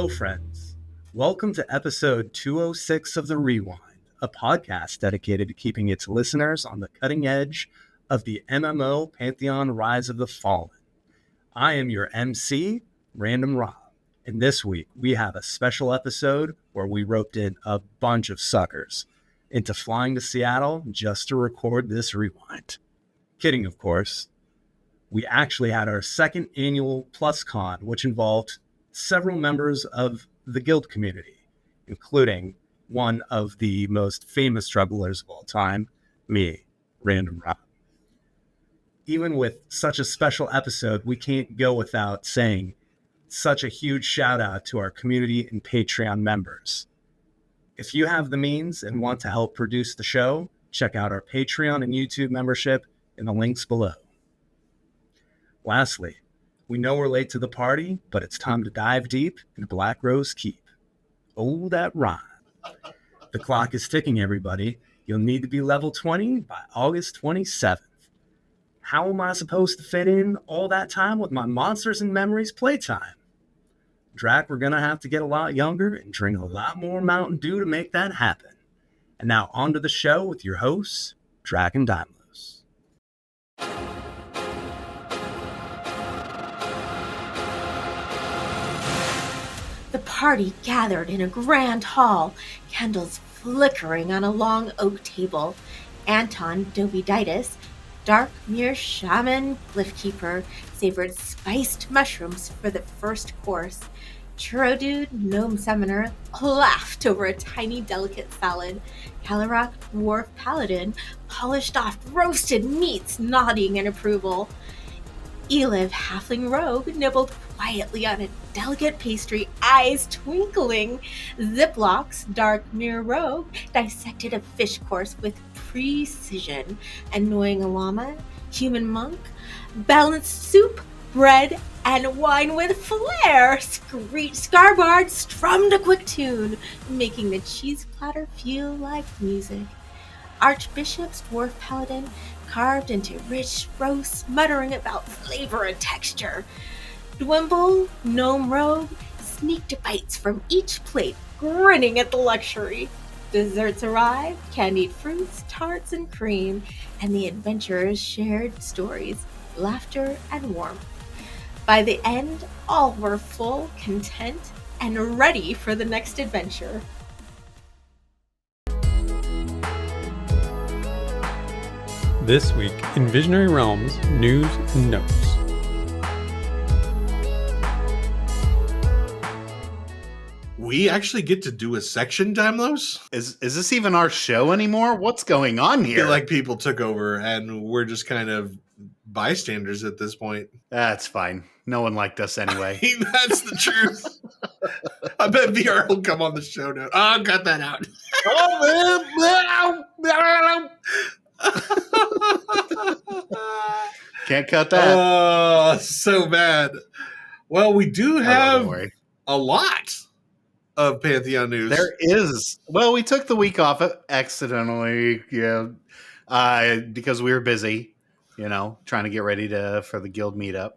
Hello, friends. Welcome to episode 206 of The Rewind, a podcast dedicated to keeping its listeners on the cutting edge of the MMO Pantheon Rise of the Fallen. I am your MC, Random Rob, and this week we have a special episode where we roped in a bunch of suckers into flying to Seattle just to record this rewind. Kidding, of course. We actually had our second annual PlusCon, which involved several members of the guild community, including one of the most famous jugglers of all time, me, Random Rob. Even with such a special episode, we can't go without saying such a huge shout out to our community and Patreon members. If you have the means and want to help produce the show, check out our Patreon and YouTube membership in the links below. Lastly, we know we're late to the party, but it's time to dive deep into Black Rose Keep. Oh, that rhyme. The clock is ticking, everybody. You'll need to be level 20 by August 27th. How am I supposed to fit in all that time with my Monsters and Memories playtime? Drac, we're going to have to get a lot younger and drink a lot more Mountain Dew to make that happen. And now on to the show with your hosts, Drac and Daimlos. The party gathered in a grand hall, candles flickering on a long oak table. Anton Doviditis, dark mere shaman glyphkeeper, savored spiced mushrooms for the first course. Churro Dude, gnome summoner, laughed over a tiny delicate salad. Calarock, dwarf paladin, polished off roasted meats, nodding in approval. Eliv, halfling rogue, nibbled quietly on a delicate pastry, eyes twinkling. Ziplock's dark mirror rogue dissected a fish course with precision. Annoying llama, human monk, balanced soup, bread, and wine with flair. Scarbard strummed a quick tune, making the cheese platter feel like music. Archbishop's dwarf paladin carved into rich roast, muttering about flavor and texture. Dwimble, gnome rogue, sneaked bites from each plate, grinning at the luxury. Desserts arrived, candied fruits, tarts, and cream, and the adventurers shared stories, laughter, and warmth. By the end, all were full, content, and ready for the next adventure. This week in Visionary Realms News and Notes. We actually get to do a section, Daimlos? Is this even our show anymore? What's going on I here? feel like people took over and we're just kind of bystanders at this point. That's fine. No one liked us anyway. That's the truth. I bet VR will come on the show now. Oh, cut that out. Can't cut that. Oh, so bad. Well, we do have a lot of Pantheon news. There is. Well, we took the week off accidentally, because we were busy, trying to get ready for the guild meetup.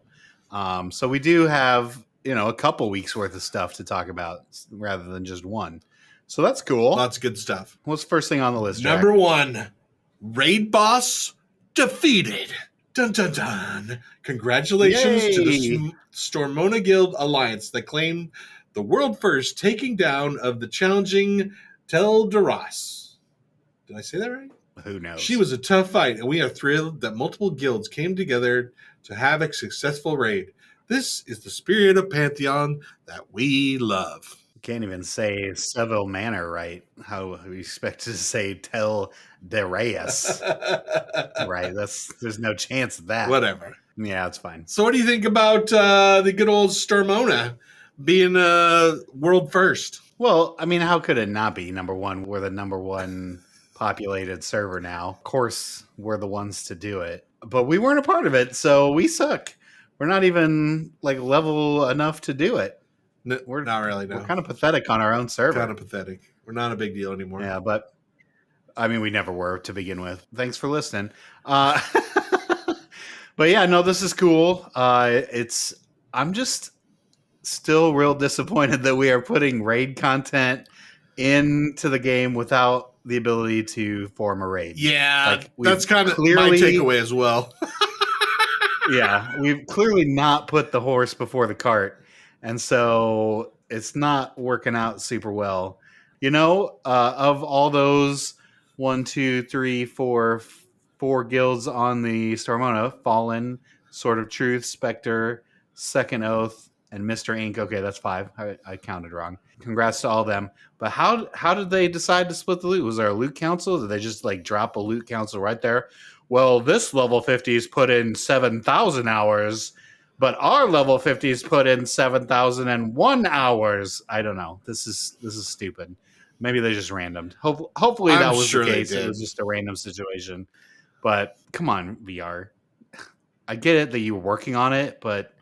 So we do have, a couple weeks worth of stuff to talk about rather than just one. So that's cool. Lots of good stuff. What's the first thing on the list, Jack? Number 1, raid boss defeated. Dun dun dun. Congratulations to the Stormona Guild Alliance that claimed the world first taking down of the challenging Tel'Daras. Did I say that right? Who knows? She was a tough fight, and we are thrilled that multiple guilds came together to have a successful raid. This is the spirit of Pantheon that we love. Can't even say Seville Manor right. How we expect to say Tel'Daras. Right. There's no chance of that. Whatever. Yeah, it's fine. So what do you think about the good old Stormona being world first? Well, I mean, how could it not be? Number one, we're the number one populated server now. Of course, we're the ones to do it. But we weren't a part of it, so we suck. We're not even level enough to do it. No, we're not really. No. We're kind of pathetic on our own server. Kind of pathetic. We're not a big deal anymore. Yeah, but I mean, we never were to begin with. Thanks for listening. But yeah, no, this is cool. I'm just still real disappointed that we are putting raid content into the game without the ability to form a raid. Yeah, we've that's kind of my takeaway as well. Yeah, we've clearly not put the horse before the cart, and so it's not working out super well. Of all those 1, 2, 3, 4, 4 guilds on the Stormona, Fallen, Sword of Truth, Spectre, Second Oath, and Mr. Ink. Okay, that's 5. I counted wrong. Congrats to all of them. But how did they decide to split the loot? Was there a loot council? Did they just drop a loot council right there? Well, this level 50's put in 7,000 hours, but our level 50's put in 7,001 hours. I don't know. This is stupid. Maybe they just randomed. Hopefully that was the case. It was just a random situation. But come on, VR. I get it that you were working on it, but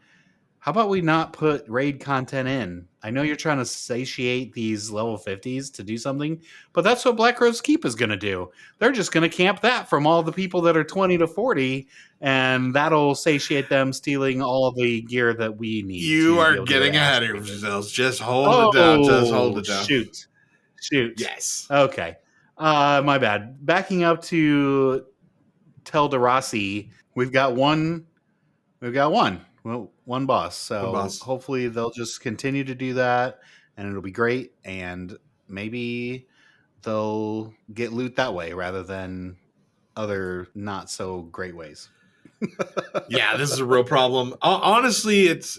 how about we not put raid content in? I know you're trying to satiate these level 50s to do something, but that's what Black Rose Keep is going to do. They're just going to camp that from all the people that are 20 to 40, and that'll satiate them stealing all the gear that we need. You are getting ahead of yourselves. Just hold it down. Just hold it down. Shoot. Yes. Okay. My bad. Backing up to Tel'Darasi, we've got one. Well, one boss. So hopefully they'll just continue to do that, and it'll be great. And maybe they'll get loot that way rather than other not so great ways. Yeah, this is a real problem. Honestly, it's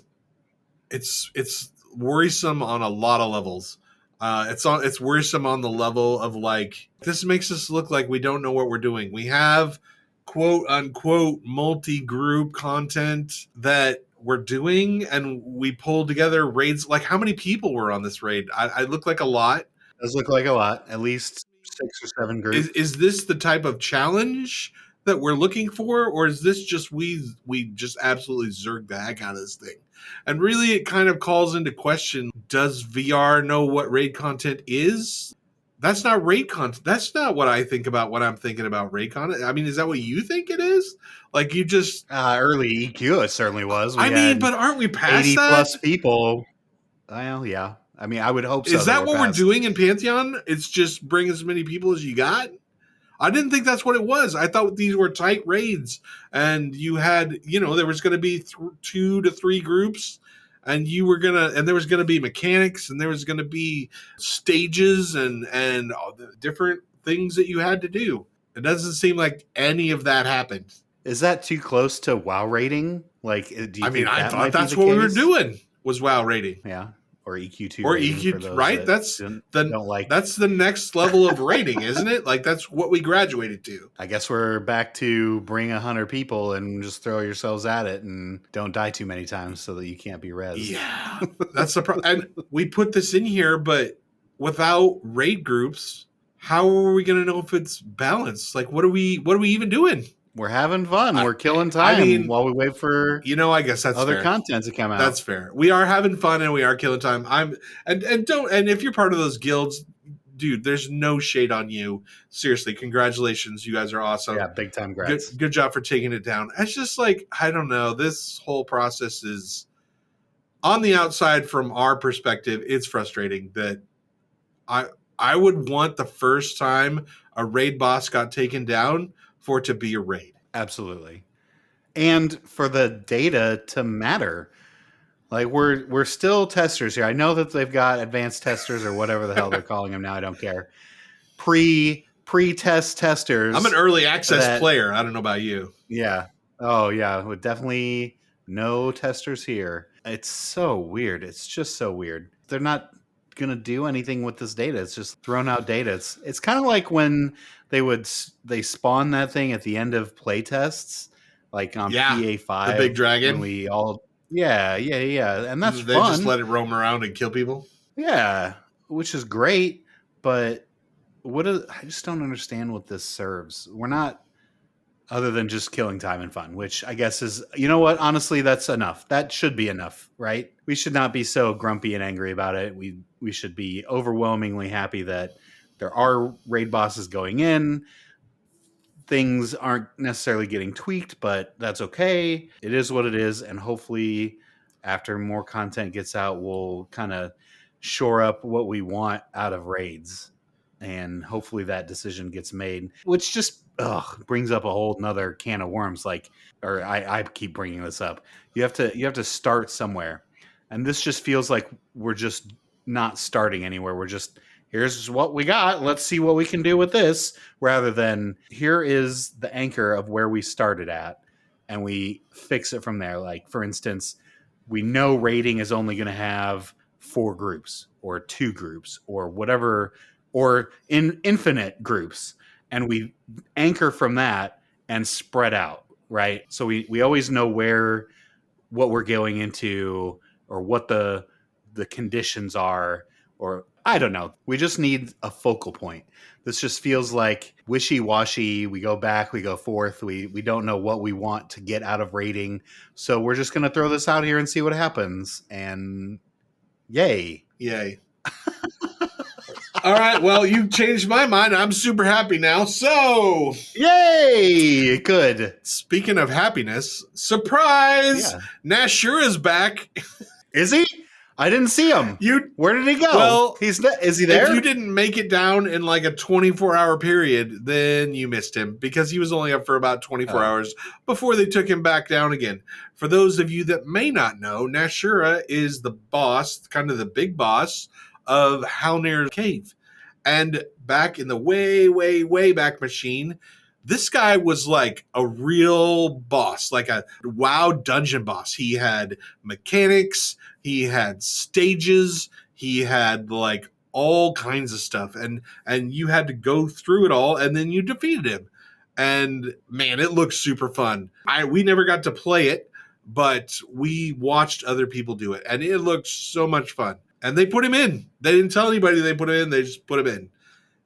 worrisome on a lot of levels. It's worrisome on the level of this makes us look like we don't know what we're doing. We have quote unquote multi-group content that we're doing, and we pulled together raids. How many people were on this raid? I look like a lot. It does look like a lot. At least 6 or 7 groups. Is this the type of challenge that we're looking for, or is this just we just absolutely zerg the heck out of this thing? And really, it kind of calls into question: does VR know what raid content is? That's not raid content. That's not what I think about when I'm thinking about raid content. I mean, is that what you think it is? You just early EQ, it certainly was. But aren't we past 80 that? plus people? Well, yeah. I mean, I would hope so. Is that what we're doing in Pantheon? It's just bring as many people as you got? I didn't think that's what it was. I thought these were tight raids, and you had, there was going to be 2 to 3 groups, and there was going to be mechanics, and there was going to be stages and all the different things that you had to do. It doesn't seem like any of that happened. Is that too close to WoW rating? I thought that's what we were doing was WoW rating. Yeah. Or EQ2 or EQ, right? That's the next level of rating, isn't it? That's what we graduated to. I guess we're back to bring 100 people and just throw yourselves at it and don't die too many times so that you can't be res. Yeah, that's the problem. And we put this in here, but without raid groups, how are we going to know if it's balanced? What are we even doing? We're having fun. We're killing time while we wait for I guess that's other fair. content to come out. That's fair. We are having fun and we are killing time. And if you're part of those guilds, dude, there's no shade on you. Seriously, congratulations. You guys are awesome. Yeah, big time grats. Good job for taking it down. It's just I don't know. This whole process is on the outside from our perspective, it's frustrating that I would want the first time a raid boss got taken down for it to be a raid. Absolutely. And for the data to matter. We're still testers here. I know that they've got advanced testers or whatever the hell they're calling them now. I don't care. Pre-test testers. I'm an early access player. I don't know about you. Yeah. Oh, yeah. With definitely no testers here. It's so weird. It's just so weird. They're not going to do anything with this data. It's just thrown out data. It's kind of like when they spawn that thing at the end of play tests, on PA5. The big dragon. We all, yeah. And that's they fun. Just let it roam around and kill people. Yeah, which is great. But I just don't understand what this serves. We're not, other than just killing time and fun, which I guess is, you know what? Honestly, that's enough. That should be enough, right? We should not be so grumpy and angry about it. We should be overwhelmingly happy that there are raid bosses going in. Things aren't necessarily getting tweaked, but that's okay. It is what it is, and hopefully after more content gets out, we'll kind of shore up what we want out of raids. And hopefully that decision gets made, which just brings up a whole nother can of worms. I keep bringing this up. You have to start somewhere. And this just feels like we're just not starting anywhere. We're just, here's what we got. Let's see what we can do with this, rather than here is the anchor of where we started at and we fix it from there. Like, for instance, we know raiding is only going to have 4 groups or 2 groups or whatever, or in infinite groups. And we anchor from that and spread out, right? So we always know what we're going into, or what the conditions are, or I don't know. We just need a focal point. This just feels like wishy-washy. We go back, we go forth. We don't know what we want to get out of raiding. So we're just going to throw this out here and see what happens. And yay. All right, well, you've changed my mind. I'm super happy now. So, yay! Good. Speaking of happiness, surprise! Yeah. Nashura's back. Is he? I didn't see him. Where did he go? Well, is he there? If you didn't make it down in like a 24-hour period, then you missed him, because he was only up for about 24 hours before they took him back down again. For those of you that may not know, Nashura is the boss, kind of the big boss of Halnir Cave. And back in the way, way, way back machine, this guy was like a real boss, like a WoW dungeon boss. He had mechanics, he had stages, he had like all kinds of stuff, and you had to go through it all, and then you defeated him. And man, it looked super fun. We never got to play it, but we watched other people do it, and it looked so much fun. And they put him in. They didn't tell anybody they put him in. They just put him in.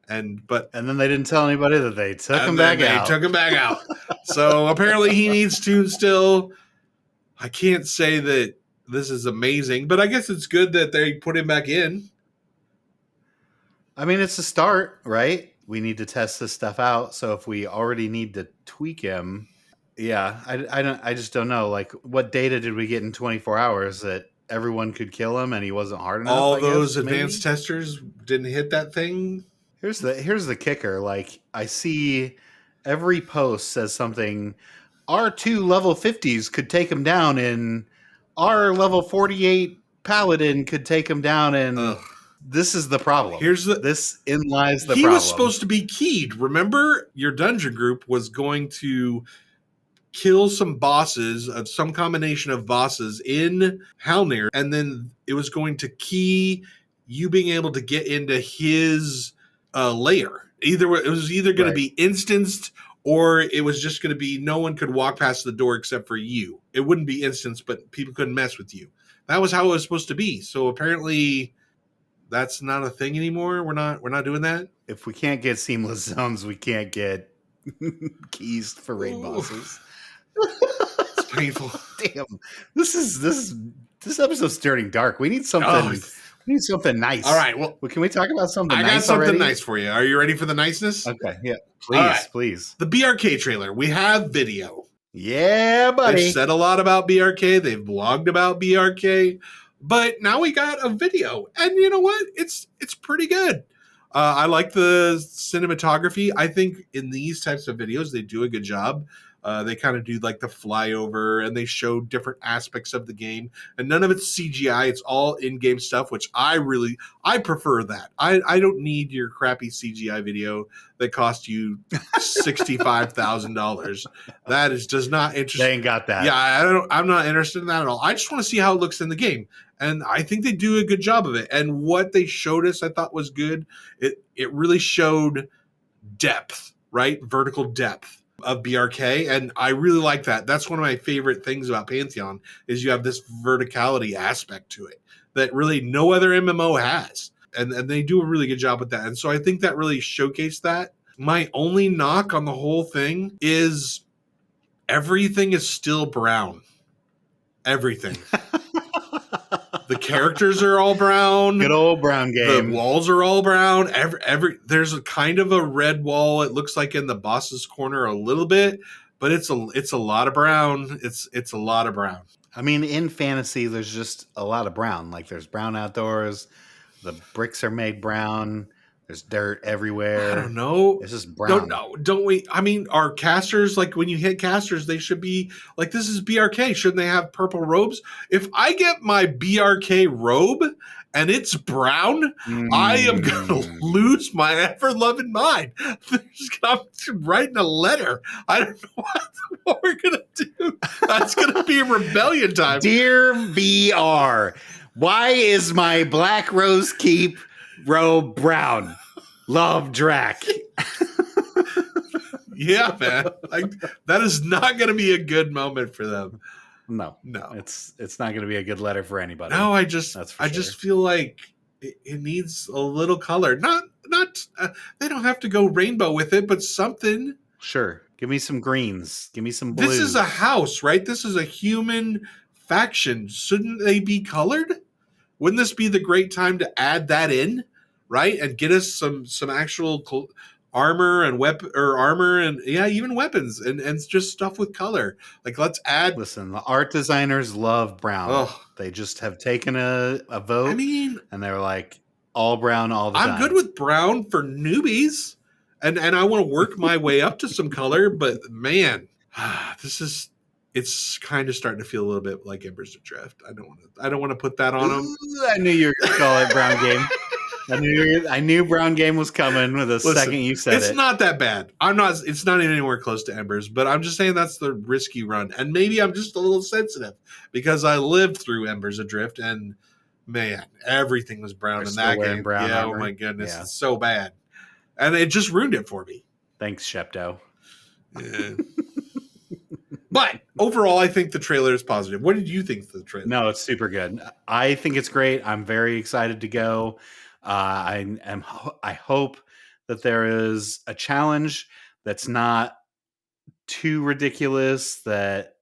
And then they didn't tell anybody that they took him back out. They took him back out. So apparently he needs to still. I can't say that this is amazing, but I guess it's good that they put him back in. I mean, it's a start, right? We need to test this stuff out. So if we already need to tweak him, yeah, I just don't know. Like, what data did we get in 24 hours that everyone could kill him and he wasn't hard enough? All those advanced testers didn't hit that thing. Here's the kicker. Like, I see every post says something. Our 2 level 50s could take him down, and our level 48 paladin could take him down, and this is the problem. This in lies the problem. He was supposed to be keyed. Remember, your dungeon group was going to kill some bosses, of some combination of bosses in Halnir, and then it was going to key you being able to get into his layer. It was either going to be instanced, or it was just going to be no one could walk past the door except for you. It wouldn't be instanced, but people couldn't mess with you. That was how it was supposed to be. So apparently that's not a thing anymore. We're not doing that. If we can't get seamless zones, we can't get keys for raid bosses. It's painful. Damn. This episode's turning dark. We need something. We need something nice. All right. Well, can we talk about something nice? I got something already? Nice for you. Are you ready for the niceness? Okay. Yeah. Please, please. The BRK trailer. We have video. Yeah, buddy. They've said a lot about BRK. They've blogged about BRK. But now we got a video. And you know what? It's pretty good. I like the cinematography. I think in these types of videos, they do a good job. They kind of do like the flyover, and they show different aspects of the game, and none of it's CGI. It's all in-game stuff, which I prefer that. I don't need your crappy CGI video that cost you $65,000. That does not interest. They ain't got that. Yeah, I'm not interested in that at all. I just want to see how it looks in the game, and I think they do a good job of it. And what they showed us, I thought was good. It really showed depth, right? Vertical depth of BRK, and I really like that. That's one of my favorite things about Pantheon, is you have this verticality aspect to it that really no other MMO has, and they do a really good job with that. And so I think that really showcased that. My only knock on the whole thing is everything is still brown. Everything. The characters are all brown. Good old brown game. The walls are all brown. There's a kind of a red wall. It looks like in the boss's corner a little bit, but it's a lot of brown. It's a lot of brown. I mean, in fantasy, there's just a lot of brown. Like there's brown outdoors. The bricks are made brown. There's dirt everywhere. I don't know. It's just brown. Don't we? I mean, are casters, like when you hit casters, they should be like, this is BRK. Shouldn't they have purple robes? If I get my BRK robe and it's brown, I am going to lose my ever-loving mind. I'm writing a letter. I don't know what we're going to do. That's going to be a rebellion time. Dear VR, why is my Black Rose Keep robe brown? Love Drac. Yeah, man. Like, that is not going to be a good moment for them. No, it's not going to be a good letter for anybody. No, I just feel like it needs a little color. Not they don't have to go rainbow with it, but something. Sure, give me some greens. Give me some blues. This is a house, right? This is a human faction. Shouldn't they be colored? Wouldn't this be the great time to add that in, right? And get us some actual armor and even weapons and just stuff with color. Like, let's add. Listen, the art designers love brown. Oh. They just have taken a vote. I mean, and they're like all brown all the time. I'm good with brown for newbies, and I want to work my way up to some color. But man, it's kind of starting to feel a little bit like Embers Adrift. I don't want to put that on them. I knew you were going to call it brown game. I knew brown game was coming with the second you said it's not that bad. It's not anywhere close to Embers, but I'm just saying that's the risky run. And maybe I'm just a little sensitive because I lived through Embers Adrift, and man, everything was brown in that game. Brown yeah, armor. Oh my goodness, It's so bad. And it just ruined it for me. Thanks, Shepto. Yeah. But overall, I think the trailer is positive. What did you think of the trailer? No, it's super good. I think it's great. I'm very excited to go. I hope that there is a challenge that's not too ridiculous, that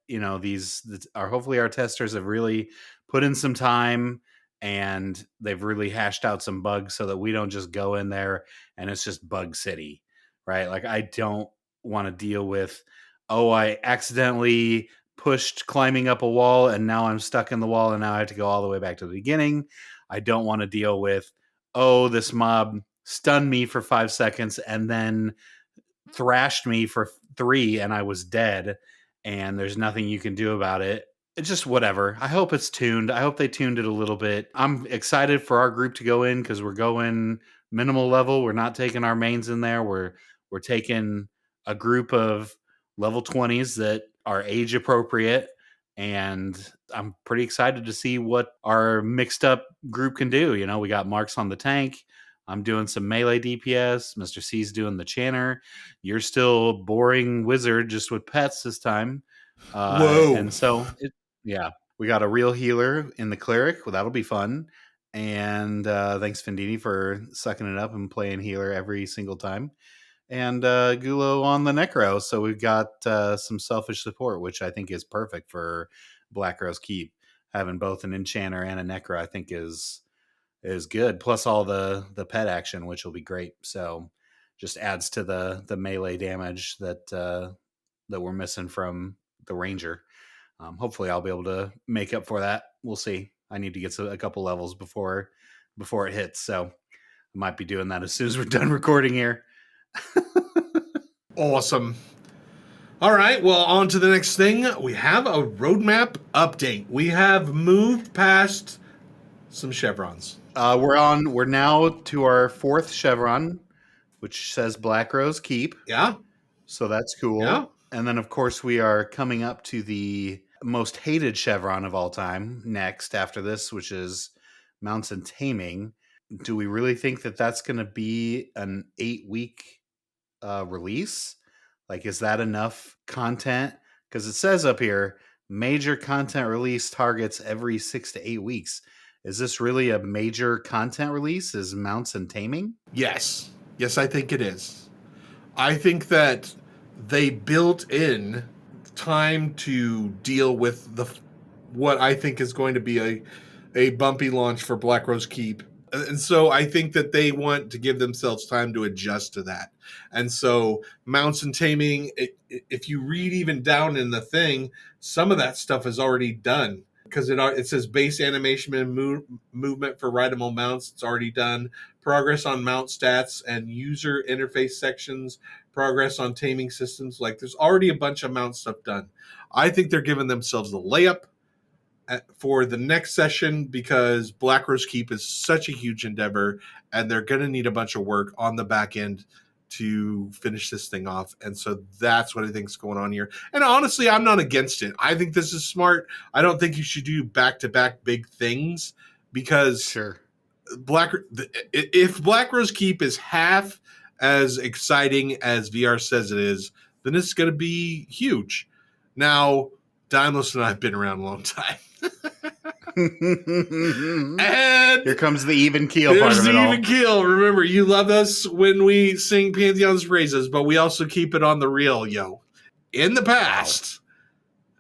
hopefully our testers have really put in some time and they've really hashed out some bugs so that we don't just go in there and it's just bug city, right? Like, I don't want to deal with, I accidentally pushed climbing up a wall and now I'm stuck in the wall and now I have to go all the way back to the beginning. I don't want to deal with, this mob stunned me for 5 seconds and then thrashed me for 3 and I was dead and there's nothing you can do about it. It's just whatever. I hope it's tuned. I hope they tuned it a little bit. I'm excited for our group to go in because we're going minimal level. We're not taking our mains in there. We're taking a group of level 20s that are age appropriate, and I'm pretty excited to see what our mixed up group can do. We got Marks on the tank. I'm doing some melee DPS. Mr. C's doing the chanter. You're still boring wizard just with pets this time. Whoa. And so, we got a real healer in the cleric. Well, that'll be fun. And thanks, Fendini, for sucking it up and playing healer every single time. And Gulo on the Necro. So we've got some selfish support, which I think is perfect for Black Rose Keep. Having both an enchanter and a Necro, I think is good. Plus all the pet action, which will be great. So just adds to the melee damage that we're missing from the Ranger. Hopefully I'll be able to make up for that. We'll see. I need to get a couple levels before it hits. So I might be doing that as soon as we're done recording here. Awesome. All right, well, on to the next thing. We have a roadmap update. We have moved past some chevrons. We're now to our 4th chevron, which says Black Rose Keep. Yeah. So that's cool. Yeah. And then, of course, we are coming up to the most hated chevron of all time next after this, which is Mountain Taming. Do we really think that that's going to be an 8-week release? Like, is that enough content? Because it says up here, major content release targets every 6 to 8 weeks. Is this really a major content release? Is Mounts and Taming? Yes. Yes, I think it is. I think that they built in time to deal with what I think is going to be a bumpy launch for Black Rose Keep. And so I think that they want to give themselves time to adjust to that. And so mounts and taming, if you read even down in the thing, some of that stuff is already done because it says base animation and movement for rideable mounts. It's already done. Progress on mount stats and user interface sections. Progress on taming systems. Like there's already a bunch of mount stuff done. I think they're giving themselves a layup for the next session because Black Rose Keep is such a huge endeavor and they're going to need a bunch of work on the back end to finish this thing off. And so that's what I think is going on here. And honestly, I'm not against it. I think this is smart. I don't think you should do back-to-back big things because Sure. if Black Rose Keep is half as exciting as VR says it is, then it's going to be huge. Now, Daimlos and I have been around a long time. And here comes the even keel part of it. There's the all. even keel. Remember, you love us when we sing Pantheon's praises, but we also keep it on the real, yo. In the past,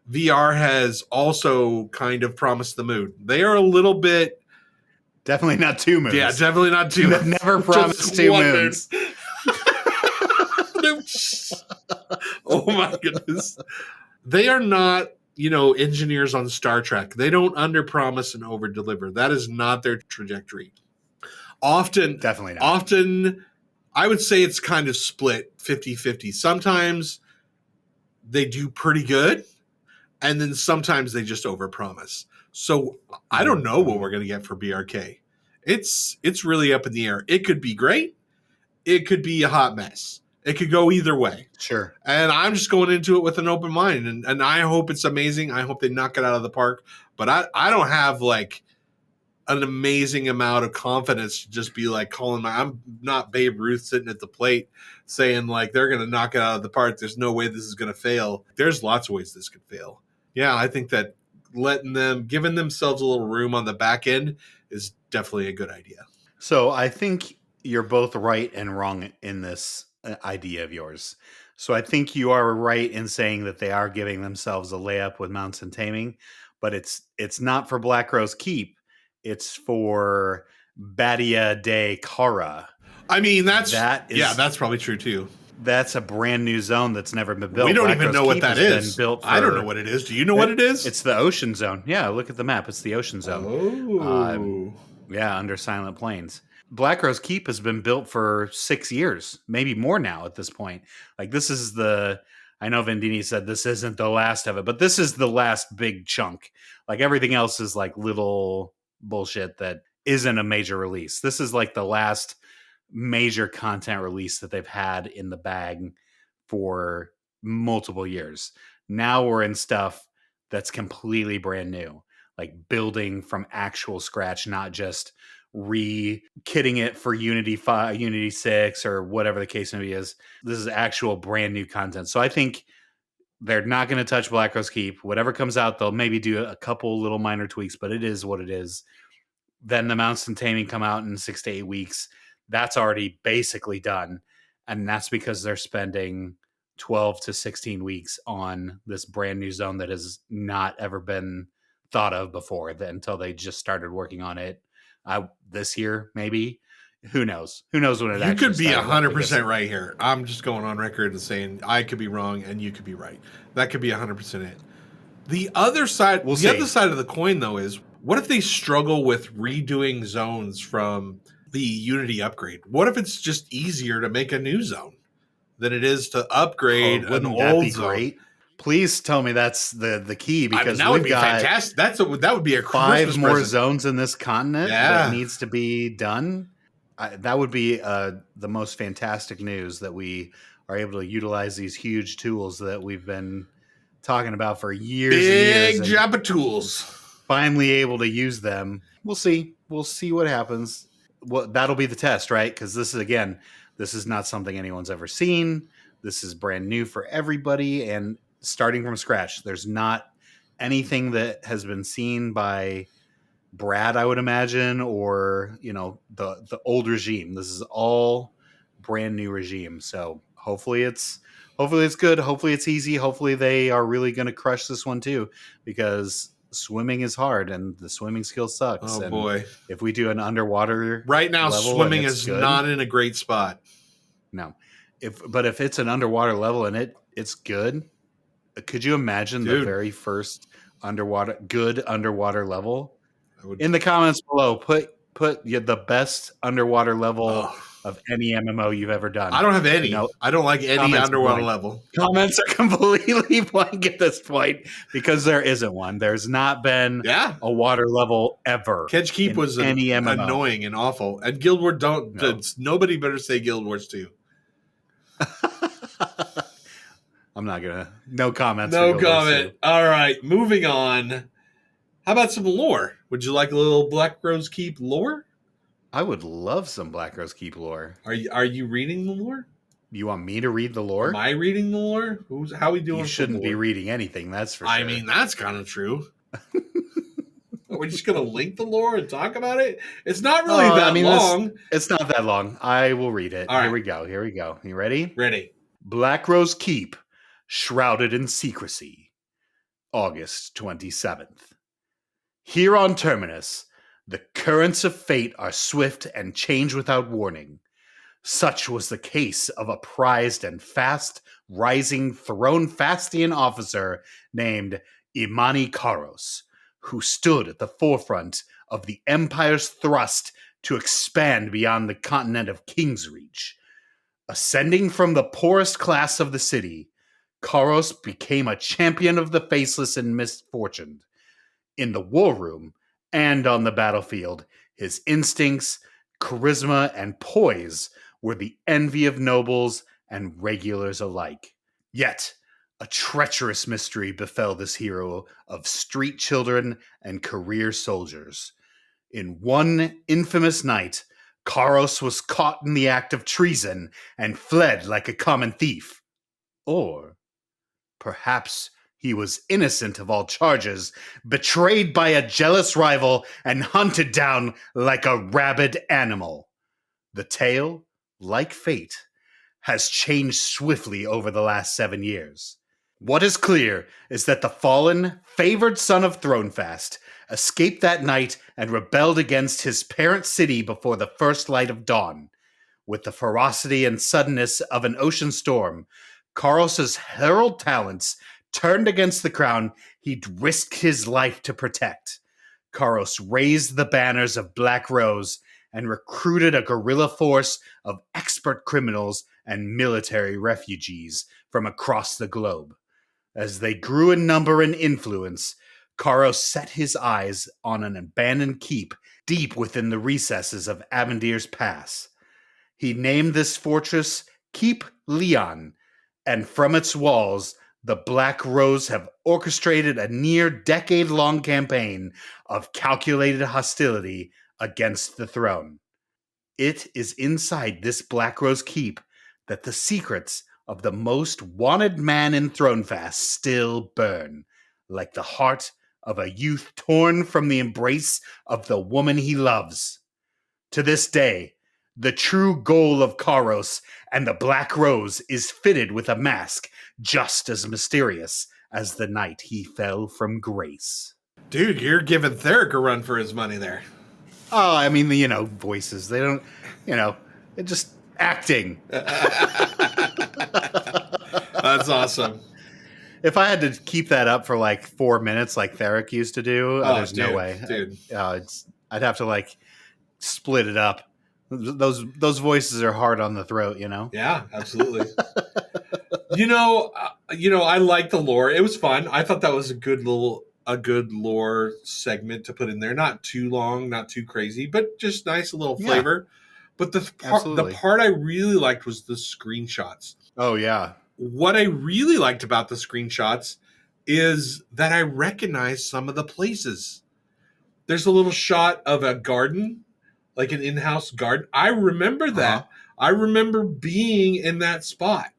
VR has also kind of promised the moon. They are a little bit... Definitely not 2 moons. Yeah, definitely not 2 moons. Never promised 2 moons. Oh my goodness. They are not, engineers on Star Trek. They don't underpromise and overdeliver. That is not their trajectory. Definitely not. Often, I would say it's kind of split 50-50. Sometimes they do pretty good, and then sometimes they just overpromise. So I don't know what we're going to get for BRK. It's really up in the air. It could be great. It could be a hot mess. It could go either way. Sure. And I'm just going into it with an open mind. And I hope it's amazing. I hope they knock it out of the park. But I don't have like an amazing amount of confidence to just be like I'm not Babe Ruth sitting at the plate saying like they're going to knock it out of the park. There's no way this is going to fail. There's lots of ways this could fail. Yeah, I think that giving themselves a little room on the back end is definitely a good idea. So I think you're both right and wrong in this idea of yours. So I think you are right in saying that they are giving themselves a layup with mounts and taming, but it's not for Black Rose Keep. It's for Badia de Cara. I mean, that's probably true too. That's a brand new zone that's never been built. We don't Black even Rose know what Keep that has is. been built I don't know what it is. Do you know what it is? It's the ocean zone. Yeah, look at the map. It's the ocean zone. Oh. Yeah, under Silent Plains. Black Rose Keep has been built for 6 years, maybe more now at this point. Like this is I know Vendini said this isn't the last of it, but this is the last big chunk. Like everything else is like little bullshit that isn't a major release. This is like the last major content release that they've had in the bag for multiple years. Now we're in stuff that's completely brand new, like building from actual scratch, not just re-kitting it for Unity 5, Unity 6, or whatever the case may be is. This is actual brand new content. So I think they're not going to touch Black Rose Keep. Whatever comes out, they'll maybe do a couple little minor tweaks, but it is what it is. Then the mounts and taming come out in 6 to 8 weeks. That's already basically done. And that's because they're spending 12 to 16 weeks on this brand new zone that has not ever been thought of before until they just started working on it this year, maybe. Who knows? Who knows when it actually You could be 100% right here. I'm just going on record and saying I could be wrong and you could be right. That could be 100% it. The other side, other side of the coin, though, is what if they struggle with redoing zones from the Unity upgrade? What if it's just easier to make a new zone than it is to upgrade an old zone? Great? Please tell me that's the key, because that would be fantastic. That would be a 5 more zones in this continent that needs to be done. That would be the most fantastic news, that we are able to utilize these huge tools that we've been talking about for years. Big Joppa tools. Finally able to use them. We'll see. We'll see what happens. Well, that'll be the test, right? Because this is not something anyone's ever seen. This is brand new for everybody and starting from scratch. There's not anything that has been seen by Brad, I would imagine, or the old regime. This is all brand new regime. So hopefully it's good. Hopefully it's easy. Hopefully they are really going to crush this one too, because swimming is hard and the swimming skill sucks. Oh and boy! If we do an underwater Right now, level swimming and it's is good, not in a great spot. no. If it's an underwater level and it's good, could you imagine the Dude. very first good underwater level? I would, In the comments below, put the best underwater level oh, of any MMO you've ever done. I don't have any. You know, I don't like any comments underwater blank. level. Comments are completely blank at this point because there isn't one. There's not been Yeah. a water level ever. Kedge Keep in was any MMO. annoying and awful. And Guild Wars No. Nobody better say Guild Wars 2. I'm not gonna. No comments. No for Guild Wars comment. 2. All right, moving on. How about some lore? Would you like a little Black Rose Keep lore? I would love some Black Rose Keep lore. Are you reading the lore? You want me to read the lore? Am I reading the lore? How we doing? You shouldn't for be lore? reading anything. That's for sure. I mean, that's kind of true. We're just gonna link the lore and talk about it. It's not really that long. It's not that long. I will read it. All right. Here we go. You ready? Ready. Black Rose Keep, shrouded in secrecy. August 27th. Here on Terminus, the currents of fate are swift and change without warning. Such was the case of a prized and fast-rising throne Fastian officer named Imani Karos, who stood at the forefront of the Empire's thrust to expand beyond the continent of Kingsreach. Ascending from the poorest class of the city, Karos became a champion of the faceless and misfortuned. In the war room and on the battlefield, his instincts, charisma, and poise were the envy of nobles and regulars alike. Yet, a treacherous mystery befell this hero of street children and career soldiers. In one infamous night, Karos was caught in the act of treason and fled like a common thief. Or perhaps he was innocent of all charges, betrayed by a jealous rival, and hunted down like a rabid animal. The tale, like fate, has changed swiftly over the last 7 years. What is clear is that the fallen, favored son of Thronefast escaped that night and rebelled against his parent city before the first light of dawn. With the ferocity and suddenness of an ocean storm, Karos's herald talents turned against the crown he'd risked his life to protect. Karos raised the banners of Black Rose and recruited a guerrilla force of expert criminals and military refugees from across the globe. As they grew in number and influence, Karos set his eyes on an abandoned keep deep within the recesses of Avendir's Pass. He named this fortress Keep Leon, and from its walls, the Black Rose have orchestrated a near decade-long campaign of calculated hostility against the throne. It is inside this Black Rose Keep that the secrets of the most wanted man in Thronefast still burn, like the heart of a youth torn from the embrace of the woman he loves. To this day, the true goal of Karos and the Black Rose is fitted with a mask just as mysterious as the night he fell from grace. Dude, you're giving Theric a run for his money there. Oh, I mean, voices. They don't, they're just acting. That's awesome. If I had to keep that up for like 4 minutes like Theric used to do, there's no way. Dude. I'd have to split it up. Those voices are hard on the throat, Yeah, absolutely. I like the lore. It was fun. I thought that was a good lore segment to put in there. Not too long, not too crazy, but just nice, a little flavor. But the part I really liked was the screenshots. Oh yeah. What I really liked about the screenshots is that I recognized some of the places. There's a little shot of a garden, like an in-house garden. I remember that. Uh-huh. I remember being in that spot.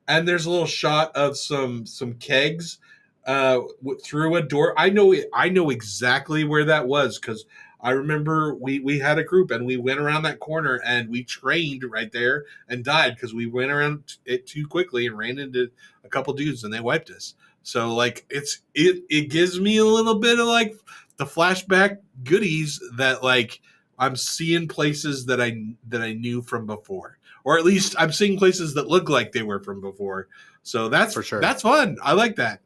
And there's a little shot of some kegs through a door. I know exactly where that was because I remember we had a group and we went around that corner and we trained right there and died because we went around it too quickly and ran into a couple dudes and they wiped us. So like it gives me a little bit of like the flashback goodies that like I'm seeing places that I knew from before, or at least I'm seeing places that look like they were from before. So that's For sure. That's fun. I like that.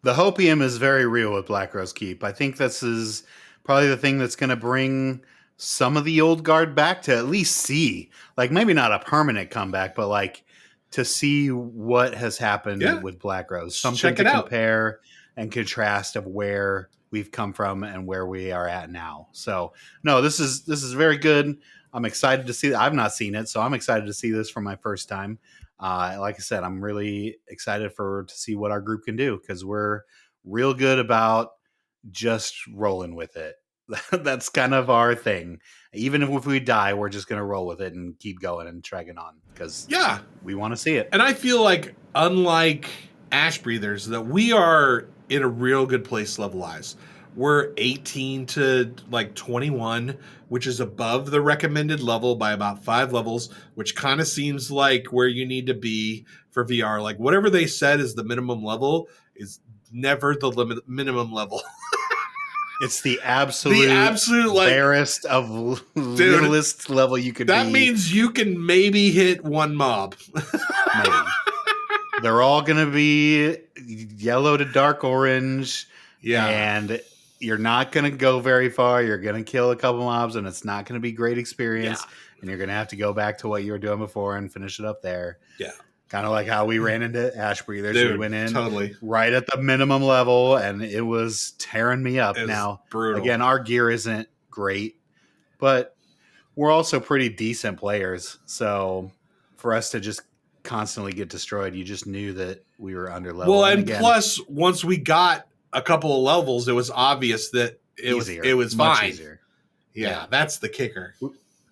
The hopium is very real with Black Rose Keep. I think this is probably the thing that's going to bring some of the old guard back to at least see, like maybe not a permanent comeback, but like to see what has happened with Black Rose. Something Check it to out. compare and contrast of where we've come from and where we are at now. So no, this is very good. I'm excited to see. I've not seen it, so I'm excited to see this for my first time. Like I said, I'm really excited to see what our group can do because we're real good about just rolling with it. That's kind of our thing. Even if we die, we're just going to roll with it and keep going and dragging on because we want to see it. And I feel like unlike Ash Breathers, that we are in a real good place level-wise. We're 18 to like 21, which is above the recommended level by about 5 levels, which kind of seems like where you need to be for VR. Like whatever they said is the minimum level is never the minimum level. It's the absolute like barest of littlest level you could be. That means you can maybe hit one mob. Maybe. They're all going to be yellow to dark orange. Yeah. And you're not going to go very far. You're going to kill a couple mobs, and it's not going to be great experience. Yeah. And you're going to have to go back to what you were doing before and finish it up there. Yeah. Kind of like how we ran into Ash Breathers. Dude, we went in totally right at the minimum level, and it was tearing me up. Now, brutal. Again, our gear isn't great, but we're also pretty decent players. So for us to just constantly get destroyed, you just knew that we were under level. Well, and again, plus, once we got a couple of levels, it was obvious that it was much fine. Easier. Yeah, that's the kicker.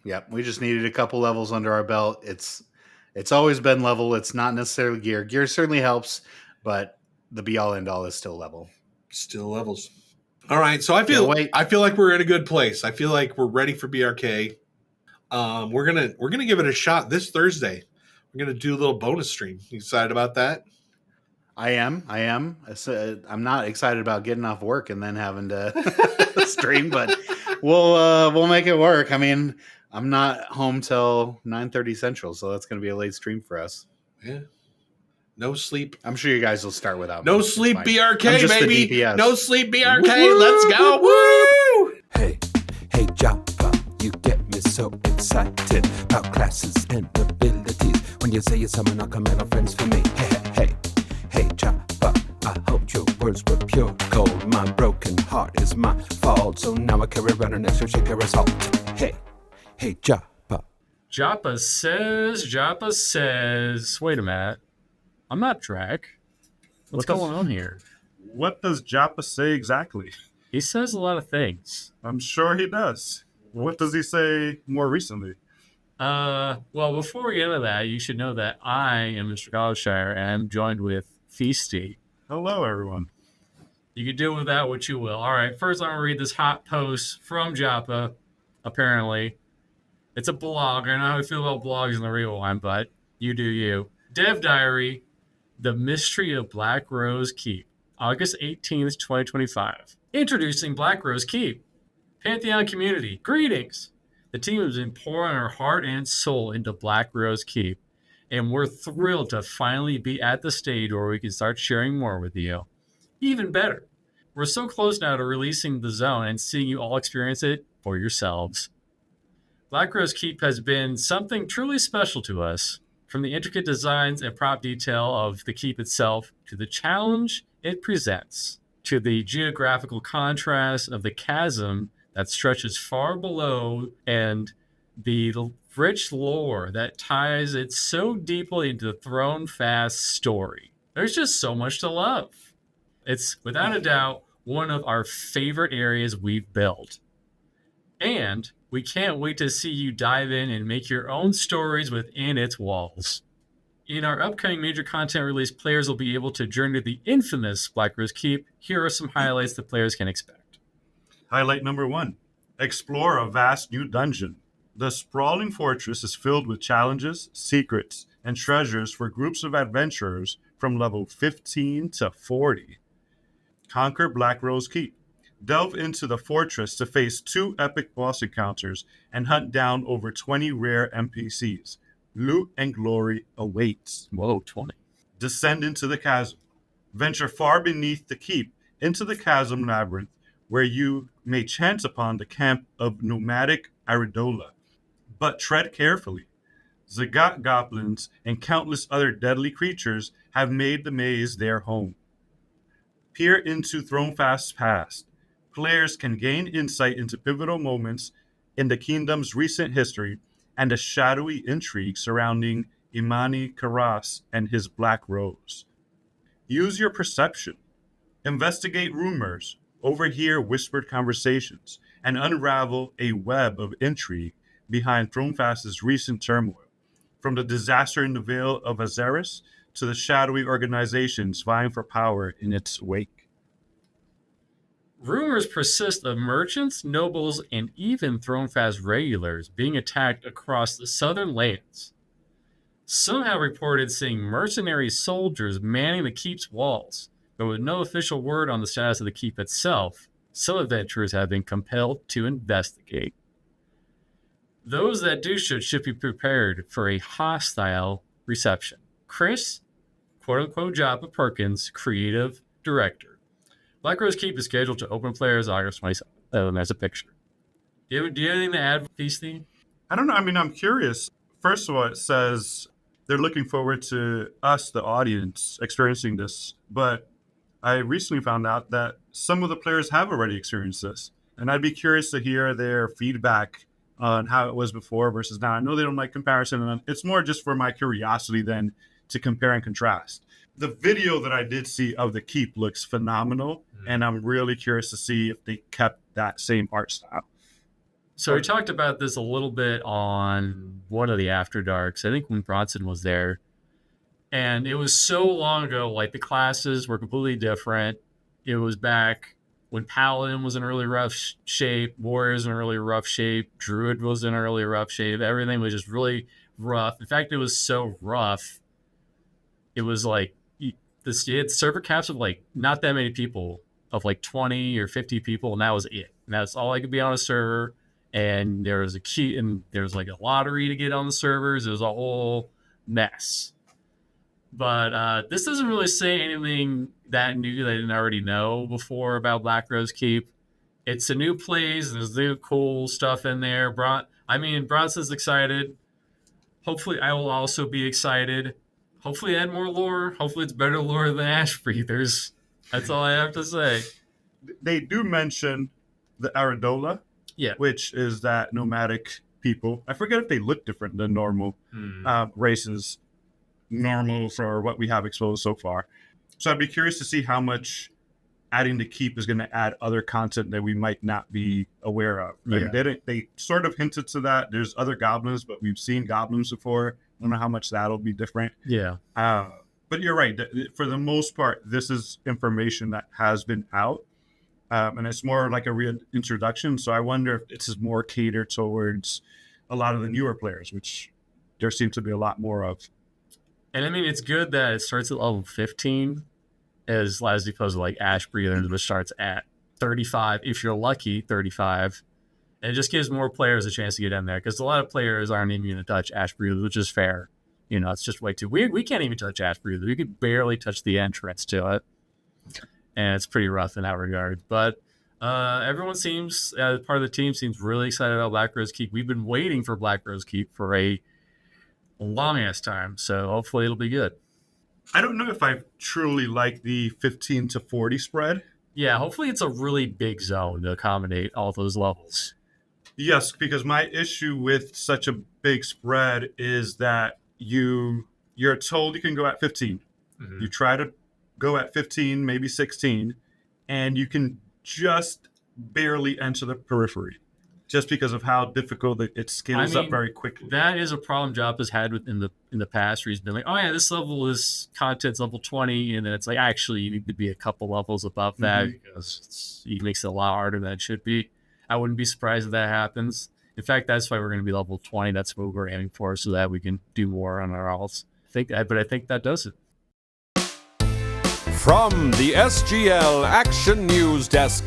Yep, we just needed a couple levels under our belt. It's always been level. It's not necessarily gear. Gear certainly helps, but the be all end all is still level. Still levels. All right, so I feel like we're in a good place. I feel like we're ready for BRK. We're gonna give it a shot this Thursday. We're gonna do a little bonus stream. You excited about that? I am. I'm not excited about getting off work and then having to stream, but we'll make it work. I mean, I'm not home till 9:30 Central, so that's going to be a late stream for us. Yeah. No sleep. I'm sure you guys will start without no me. sleep BRK, baby. No sleep BRK. Woo! Let's go. Woo! Hey, Joppa, you get me so excited about classes and abilities. When you say you're someone, I'll come and our friends for me. Hey, Joppa, I hoped your words were pure gold. My broken heart is my fault, so now I carry around an extra shaker of salt. Hey, Joppa. Joppa says. Wait a minute. I'm not Drake. What's going on here? What does Joppa say exactly? He says a lot of things. I'm sure he does. What does he say more recently? Well, before we get into that, you should know that I am Mr. Coddleshire, and I'm joined with Feasty. Hello, everyone. You can do with that what you will. All right, first I'm going to read this hot post from Joppa, apparently. It's a blog. I know how I feel about blogs in the Rewind, but you do you. Dev Diary, The Mystery of Black Rose Keep, August 18th, 2025. Introducing Black Rose Keep. Pantheon community, greetings. The team has been pouring our heart and soul into Black Rose Keep, and we're thrilled to finally be at the stage where we can start sharing more with you. Even better, we're so close now to releasing the zone and seeing you all experience it for yourselves. Black Rose Keep has been something truly special to us, from the intricate designs and prop detail of the keep itself to the challenge it presents, to the geographical contrast of the chasm that stretches far below and the rich lore that ties it so deeply into the Throne Fast story. There's just so much to love. It's without a doubt one of our favorite areas we've built. And we can't wait to see you dive in and make your own stories within its walls. In our upcoming major content release, players will be able to journey to the infamous Black Rose Keep. Here are some highlights that players can expect. Highlight number 1. Explore a vast new dungeon. The sprawling fortress is filled with challenges, secrets, and treasures for groups of adventurers from level 15 to 40. Conquer Black Rose Keep. Delve into the fortress to face 2 epic boss encounters and hunt down over 20 rare NPCs. Loot and glory awaits. Whoa, 20. Descend into the chasm. Venture far beneath the keep into the chasm labyrinth, where you may chance upon the camp of nomadic Aridola. But tread carefully. Zagat goblins and countless other deadly creatures have made the maze their home. Peer into Thronefast's past. Players can gain insight into pivotal moments in the kingdom's recent history and the shadowy intrigue surrounding Imani Karas and his Black Rose. Use your perception. Investigate rumors, overhear whispered conversations, and unravel a web of intrigue behind Thronefast's recent turmoil. From the disaster in the Vale of Azeris to the shadowy organizations vying for power in its wake. Rumors persist of merchants, nobles, and even Thronefast regulars being attacked across the southern lands. Some have reported seeing mercenary soldiers manning the keep's walls, but with no official word on the status of the keep itself, some adventurers have been compelled to investigate. Those that do should be prepared for a hostile reception. Chris, quote-unquote Joppa Perkins, creative director. Black Rose Keep is scheduled to open players August 27th. Oh, and there's a picture. Do you have anything to add, Feasty? I don't know. I mean, I'm curious. First of all, it says they're looking forward to us, the audience, experiencing this. But I recently found out that some of the players have already experienced this. And I'd be curious to hear their feedback on how it was before versus now. I know they don't like comparison, and it's more just for my curiosity than to compare and contrast. The video that I did see of the keep looks phenomenal, and I'm really curious to see if they kept that same art style. So we talked about this a little bit on one of the After Darks, I think when Bronson was there. And it was so long ago, like the classes were completely different. It was back when Paladin was in really rough shape, Warriors in really rough shape, Druid was in really rough shape. Everything was just really rough. In fact, it was so rough, it was like, you had server caps of like not that many people, of like 20 or 50 people, and that was it. And that's all I could be on a server. And there was a key, and there was like a lottery to get on the servers. It was a whole mess. But this doesn't really say anything that new that I didn't already know before about Black Rose Keep. It's a new place. There's new cool stuff in there. Bronson's excited. Hopefully, I will also be excited. Hopefully add more lore. Hopefully it's better lore than Ash Breathers. That's all I have to say. They do mention the Aridola, which is that nomadic people. I forget if they look different than normal races, normal for what we have exposed so far. So I'd be curious to see how much adding the keep is going to add other content that we might not be aware of. Like they sort of hinted to that. There's other goblins, but we've seen goblins before. I don't know how much that'll be different. Yeah. But you're right. For the most part, this is information that has been out. And it's more like a reintroduction. So I wonder if this is more catered towards a lot of the newer players, which there seems to be a lot more of. And I mean, it's good that it starts at level 15 as opposed to like Ash Breathers, which starts at 35. If you're lucky, 35. And it just gives more players a chance to get in there, because a lot of players aren't even going to touch Ash Breathers, which is fair. You know, it's just way too weird. We can't even touch Ash Breathers. We could barely touch the entrance to it. And it's pretty rough in that regard. But everyone seems, part of the team seems really excited about Black Rose Keep. We've been waiting for Black Rose Keep for a long-ass time. So hopefully it'll be good. I don't know if I truly like the 15 to 40 spread. Yeah, hopefully it's a really big zone to accommodate all those levels. Yes, because my issue with such a big spread is that you're told you can go at 15. Mm-hmm. You try to go at 15, maybe 16, and you can just barely enter the periphery just because of how difficult it scales up very quickly. That is a problem Joppa's had in the past, where he's been like, oh yeah, this level is content's level 20, and then it's like, actually you need to be a couple levels above that, because it makes it a lot harder than it should be. I wouldn't be surprised if that happens. In fact, that's why we're going to be level 20. That's what we're aiming for, so that we can do more on our alts. I think that does it. From the SGL Action News Desk,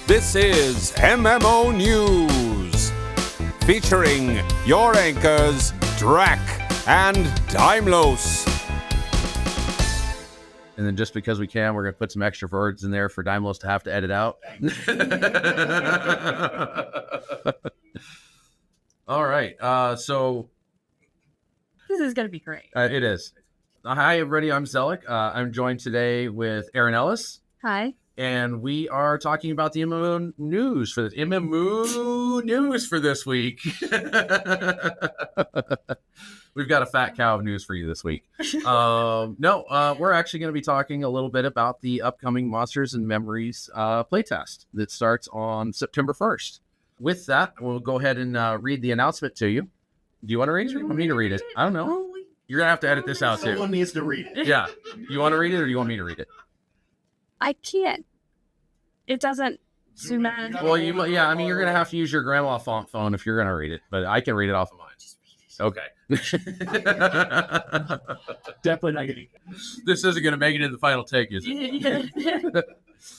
this is MMO News, featuring your anchors, Drac and Daimlos. And then just because we can, we're going to put some extra words in there for Daimlos to have to edit out. All right. So this is going to be great. It is. Hi, everybody. I'm Zelik. I'm joined today with Aaron Ellis. Hi. And we are talking about the MMO news for this week. We've got a fat cow of news for you this week. We're actually going to be talking a little bit about the upcoming Monsters and Memories playtest that starts on September 1st. With that, we'll go ahead and read the announcement to you. Do you want to read it or do you want me to read it? I don't know. You're going to have to edit this out too. Someone needs to read it. Yeah. You want to read it or do you want me to read it? I can't. It doesn't zoom in. Well, you're going to have to use your grandma phone if you're going to read it, but I can read it off of mine. Okay. Definitely not getting. This isn't going to make it in the final take, is it?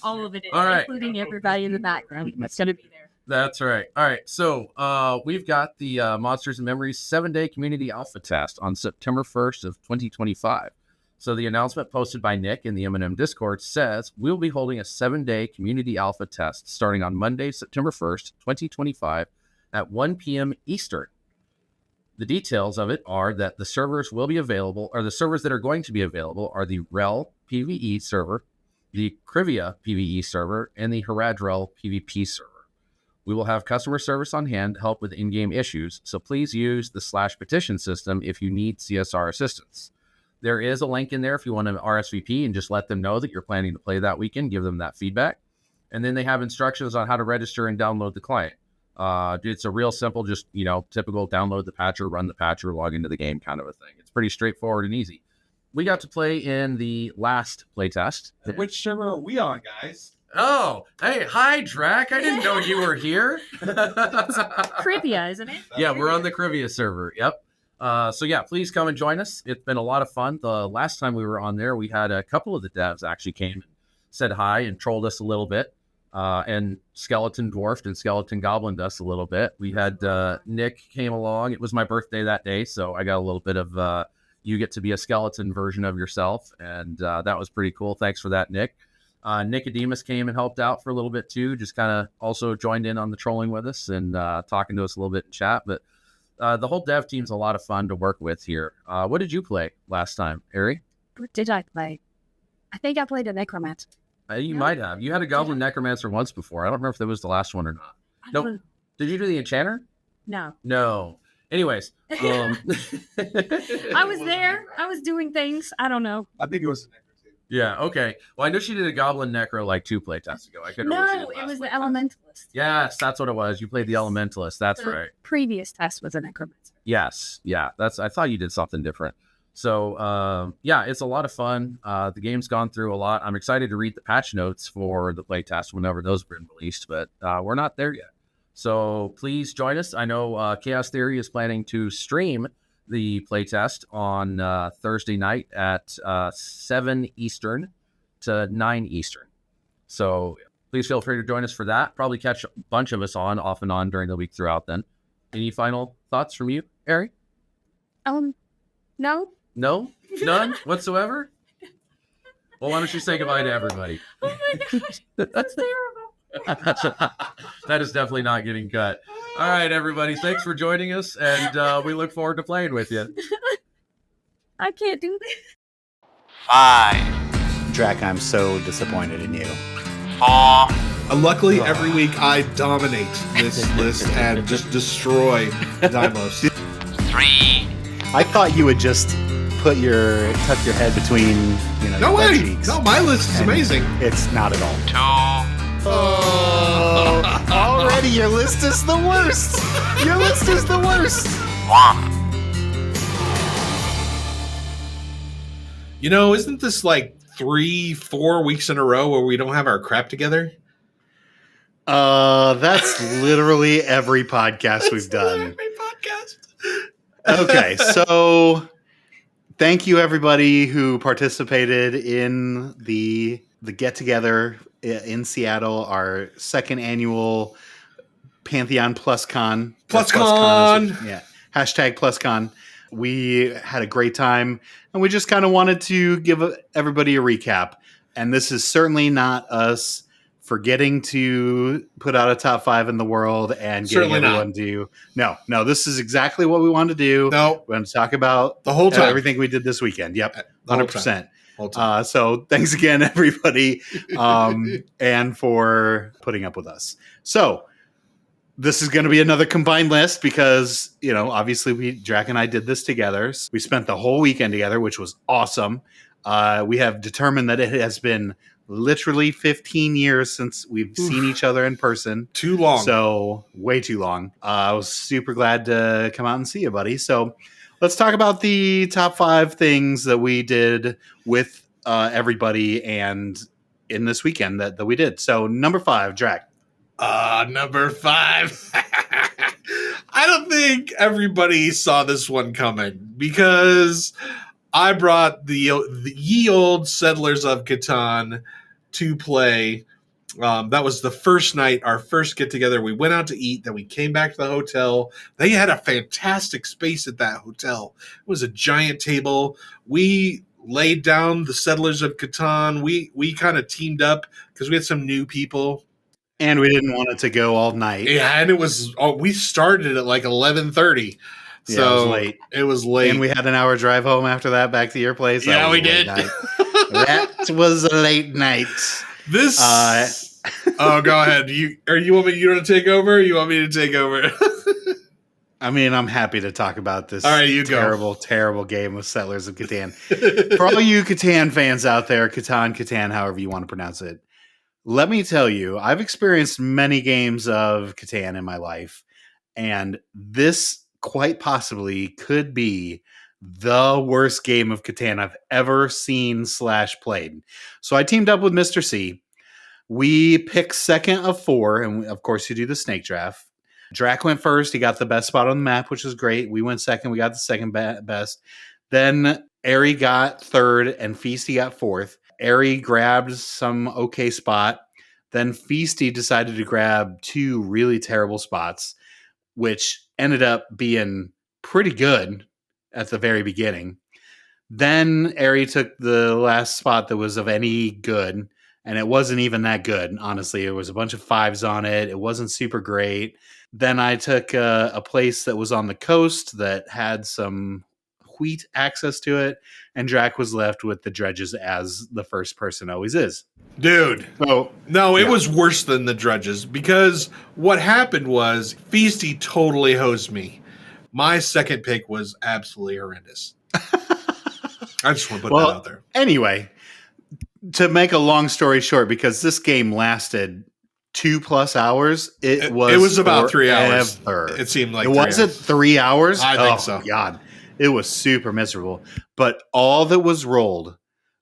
All of it is, All right. including everybody in the background. That's going to be there. That's right. All right. So we've got the Monsters and Memories 7-day community alpha test on September 1st of 2025. So the announcement posted by Nick in the M&M Discord says we'll be holding a 7-day community alpha test starting on Monday, September 1st, 2025 at 1 p.m. Eastern. The details of it are that the servers will be available, or the servers that are going to be available are the Rel PvE server, the Krivia PvE server, and the Haradrel PvP server. We will have customer service on hand to help with in-game issues, so please use the /petition system if you need CSR assistance. There is a link in there if you want to RSVP and just let them know that you're planning to play that weekend, give them that feedback. And then they have instructions on how to register and download the client. It's a real simple, just, typical download the patcher, run the patcher, log into the game kind of a thing. It's pretty straightforward and easy. We got to play in the last playtest. Which server are we on, guys? Oh, hey, hi, Drac. I didn't know you were here. Krivia, isn't it? Yeah, we're on the Krivia server. Yep. Please come and join us. It's been a lot of fun. The last time we were on there, we had a couple of the devs actually came and said hi and trolled us a little bit. And Skeleton Dwarfed and Skeleton Goblined us a little bit. We had Nick came along. It was my birthday that day, so I got a little bit of you get to be a skeleton version of yourself, and that was pretty cool. Thanks for that, Nick. Nicodemus came and helped out for a little bit too, just kind of also joined in on the trolling with us and talking to us a little bit in chat. But the whole dev team's a lot of fun to work with here. What did you play last time, Ari? What did I play? I think I played a Necromancer. You might have. You had a Goblin Necromancer once before. I don't remember if that was the last one or not. Nope. Did you do the Enchanter? No. Anyways. I was there. I was doing things. I don't know. I think it was. Yeah, okay. Well, I know she did a Goblin Necro like 2 playtests ago. I couldn't remember. No, it was the Elementalist. Yes, that's what it was. You played the Elementalist. That's right. Previous test was a Necromancer. Yes. Yeah, I thought you did something different. So, it's a lot of fun. The game's gone through a lot. I'm excited to read the patch notes for the playtest whenever those have been released, but we're not there yet. So please join us. I know Chaos Theory is planning to stream the playtest on Thursday night at 7 Eastern to 9 Eastern. So please feel free to join us for that. Probably catch a bunch of us off and on during the week throughout then. Any final thoughts from you, Ari? No. No? None whatsoever? Well, why don't you say goodbye to everybody? Oh my gosh, that's terrible. That is definitely not getting cut. All right, everybody. Thanks for joining us, and we look forward to playing with you. I can't do this. 5, Drac, I'm so disappointed in you. 4, Luckily, every week I dominate this list and just destroy Dimos. 3, I thought you would just tuck your head between, No your butt way! cheeks. No, my list is And amazing. It's not at all. 2, Oh, already your list is the worst. Your list is the worst. 1. Isn't this like 3-4 weeks in a row where we don't have our crap together? That's literally every podcast we've done. Every podcast. Okay, so Thank you, everybody who participated in the get together in Seattle, our second annual Pantheon PlusCon. PlusCon. Yeah, hashtag PlusCon. We had a great time, and we just kind of wanted to give everybody a recap. And this is certainly not us forgetting to put out a top 5 in the world and getting Certainly everyone to no. This is exactly what we wanted to do. No, We're going to talk about the whole time, everything we did this weekend. Yep, The whole 100%. Whole time. So thanks again, everybody, and for putting up with us. So this is going to be another combined list because, obviously Drac and I did this together. We spent the whole weekend together, which was awesome. We have determined that it has been literally 15 years since we've seen each other in person. Too long. So way too long. I was super glad to come out and see you, buddy. So let's talk about the top 5 things that we did with everybody and in this weekend that we did. So number 5, Drac. Number 5. I don't think everybody saw this one coming because I brought the ye old Settlers of Catan to play. That was the first night, our first get together. We went out to eat, then we came back to the hotel. They had a fantastic space at that hotel. It was a giant table. We laid down the Settlers of Catan. We kind of teamed up because we had some new people. And we didn't want it to go all night. Yeah, and it was we started at like 11:30. Yeah, So it was late. It was late. And we had an hour drive home after that back to your place. Yeah, we did. That was a late night. This oh, go ahead. You want to take over? Or you want me to take over? I mean, I'm happy to talk about this. All right, you terrible game of Settlers of Catan. For all you Catan fans out there, Catan, however you want to pronounce it. Let me tell you, I've experienced many games of Catan in my life, and this quite possibly could be the worst game of Catan I've ever seen / played. So I teamed up with Mr. C. We picked second of 4, and of course you do the snake draft. Drac went first. He got the best spot on the map, which was great. We went second. We got the second best. Then Ari got third, and Feasty got fourth. Ari grabbed some okay spot. Then Feasty decided to grab 2 really terrible spots, which ended up being pretty good at the very beginning. Then Ari took the last spot that was of any good, and it wasn't even that good, honestly. There was a bunch of 5s on it. It wasn't super great. Then I took a place that was on the coast that had some wheat access to it, and Drac was left with the dredges as the first person always is. Dude. Oh, no, it was worse than the dredges because what happened was Feasty totally hosed me. My second pick was absolutely horrendous. I just want to put that out there. Anyway, to make a long story short, because this game lasted 2+ hours, it was about 3 hours. It seemed like it wasn't 3 hours. I think so. God, it was super miserable. But all that was rolled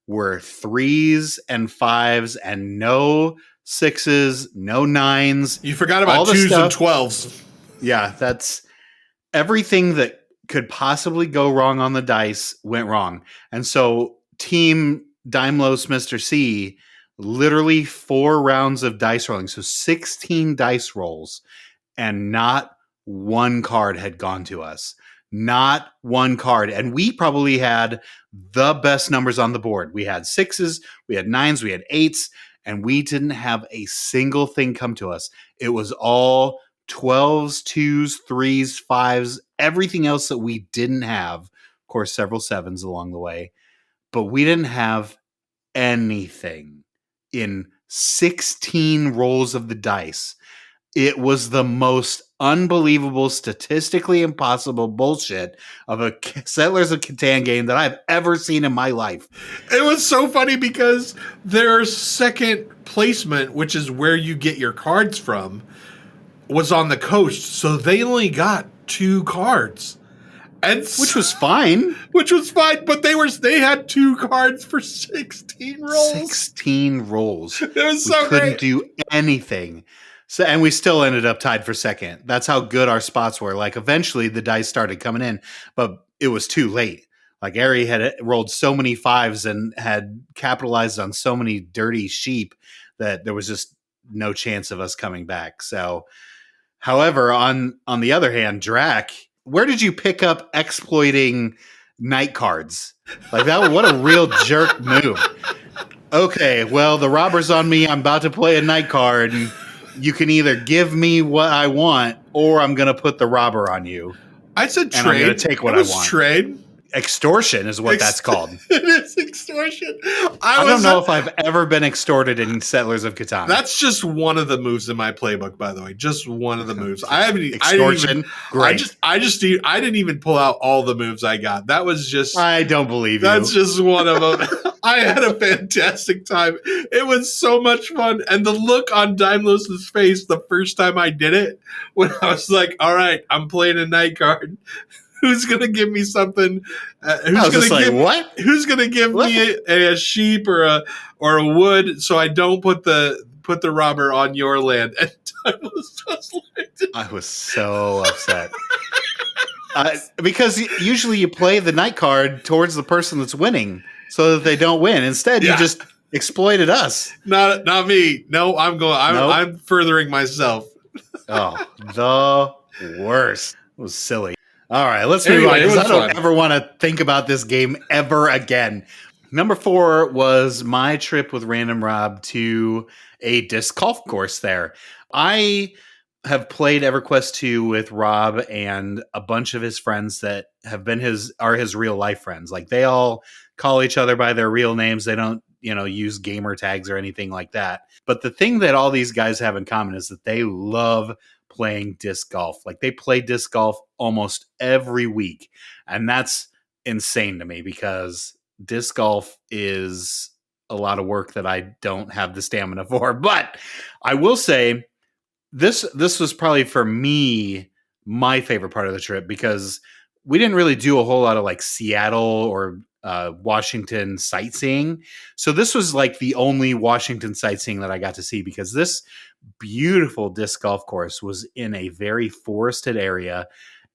were 3s and 5s, and no 6s, no 9s. You forgot about 2s and 12s. Yeah, that's everything that could possibly go wrong on the dice went wrong. And so Team Daimlos Mr. C, literally 4 rounds of dice rolling. So 16 dice rolls, and not one card had gone to us. Not one card. And we probably had the best numbers on the board. We had 6s, we had 9s, we had 8s, and we didn't have a single thing come to us. It was all 12s, 2s, 3s, 5s, everything else that we didn't have. Of course, several 7s along the way. But we didn't have anything in 16 rolls of the dice. It was the most unbelievable, statistically impossible bullshit of a Settlers of Catan game that I've ever seen in my life. It was so funny because their second placement, which is where you get your cards from, was on the coast. So they only got 2 cards. Which was fine. But they had 2 cards for 16 rolls. 16 rolls. It was so great. We couldn't do anything. So, and we still ended up tied for second. That's how good our spots were. Like, eventually the dice started coming in, but it was too late. Like Ari had rolled so many 5s and had capitalized on so many dirty sheep that there was just no chance of us coming back. So, however, on the other hand, Drac, where did you pick up exploiting night cards? Like that, what a real jerk move. Okay, well, the robber's on me. I'm about to play a night card. And you can either give me what I want or I'm going to put the robber on you. I said and trade. I'm going to take what I want. Trade. Extortion is what that's called. It is extortion. I don't know if I've ever been extorted in Settlers of Catan. That's just one of the moves in my playbook, by the way. Just one of the moves. I haven't extortion. Great. I didn't even pull out all the moves I got. That was just. I don't believe you. That's just one of them. I had a fantastic time. It was so much fun, and the look on Daimlos's face the first time I did it, when I was like, "All right, I'm playing a night card." Who's gonna give me something? Who's gonna give me a sheep or a wood so I don't put the robber on your land? And I was just like, I was so upset because usually you play the night card towards the person that's winning so that they don't win. Instead, you just exploited us. Not me. No, I'm furthering myself. Oh, the worst. It was silly. All right, let's move on because I don't ever want to think about this game ever again. Number 4 was my trip with Random Rob to a disc golf course there. I have played EverQuest 2 with Rob and a bunch of his friends that have been his real life friends. Like they all call each other by their real names. They don't, use gamer tags or anything like that. But the thing that all these guys have in common is that they love playing disc golf. Like they play disc golf almost every week. And that's insane to me because disc golf is a lot of work that I don't have the stamina for. But I will say this was probably for me my favorite part of the trip because we didn't really do a whole lot of like Seattle or Washington sightseeing. So this was like the only Washington sightseeing that I got to see because this beautiful disc golf course was in a very forested area.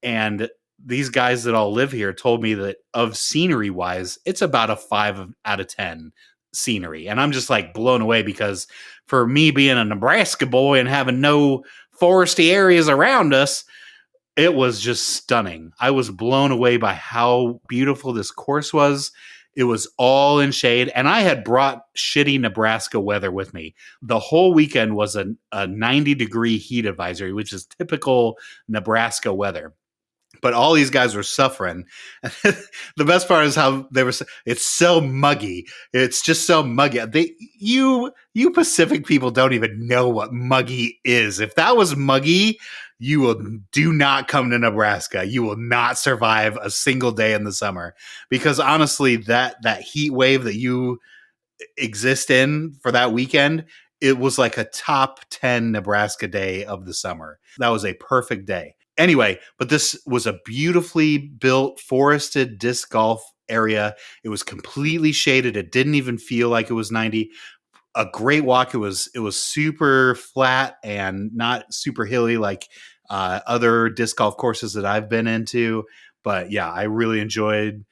And these guys that all live here told me that of scenery wise, it's about a 5 out of 10 scenery. And I'm just like blown away because for me being a Nebraska boy and having no foresty areas around us, it was just stunning. I was blown away by how beautiful this course was. It was all in shade, and I had brought shitty Nebraska weather with me. The whole weekend was a 90-degree heat advisory, which is typical Nebraska weather. But all these guys were suffering. The best part is how they were. It's so muggy. It's just so muggy. You Pacific people don't even know what muggy is. If that was muggy, do not come to Nebraska. You will not survive a single day in the summer because honestly, that heat wave that you exist in for that weekend, it was like a top 10 Nebraska day of the summer. That was a perfect day. Anyway, but this was a beautifully built forested disc golf area. It was completely shaded. It didn't even feel like it was 90. A great walk. It was super flat and not super hilly like other disc golf courses that I've been into. But yeah, I really enjoyed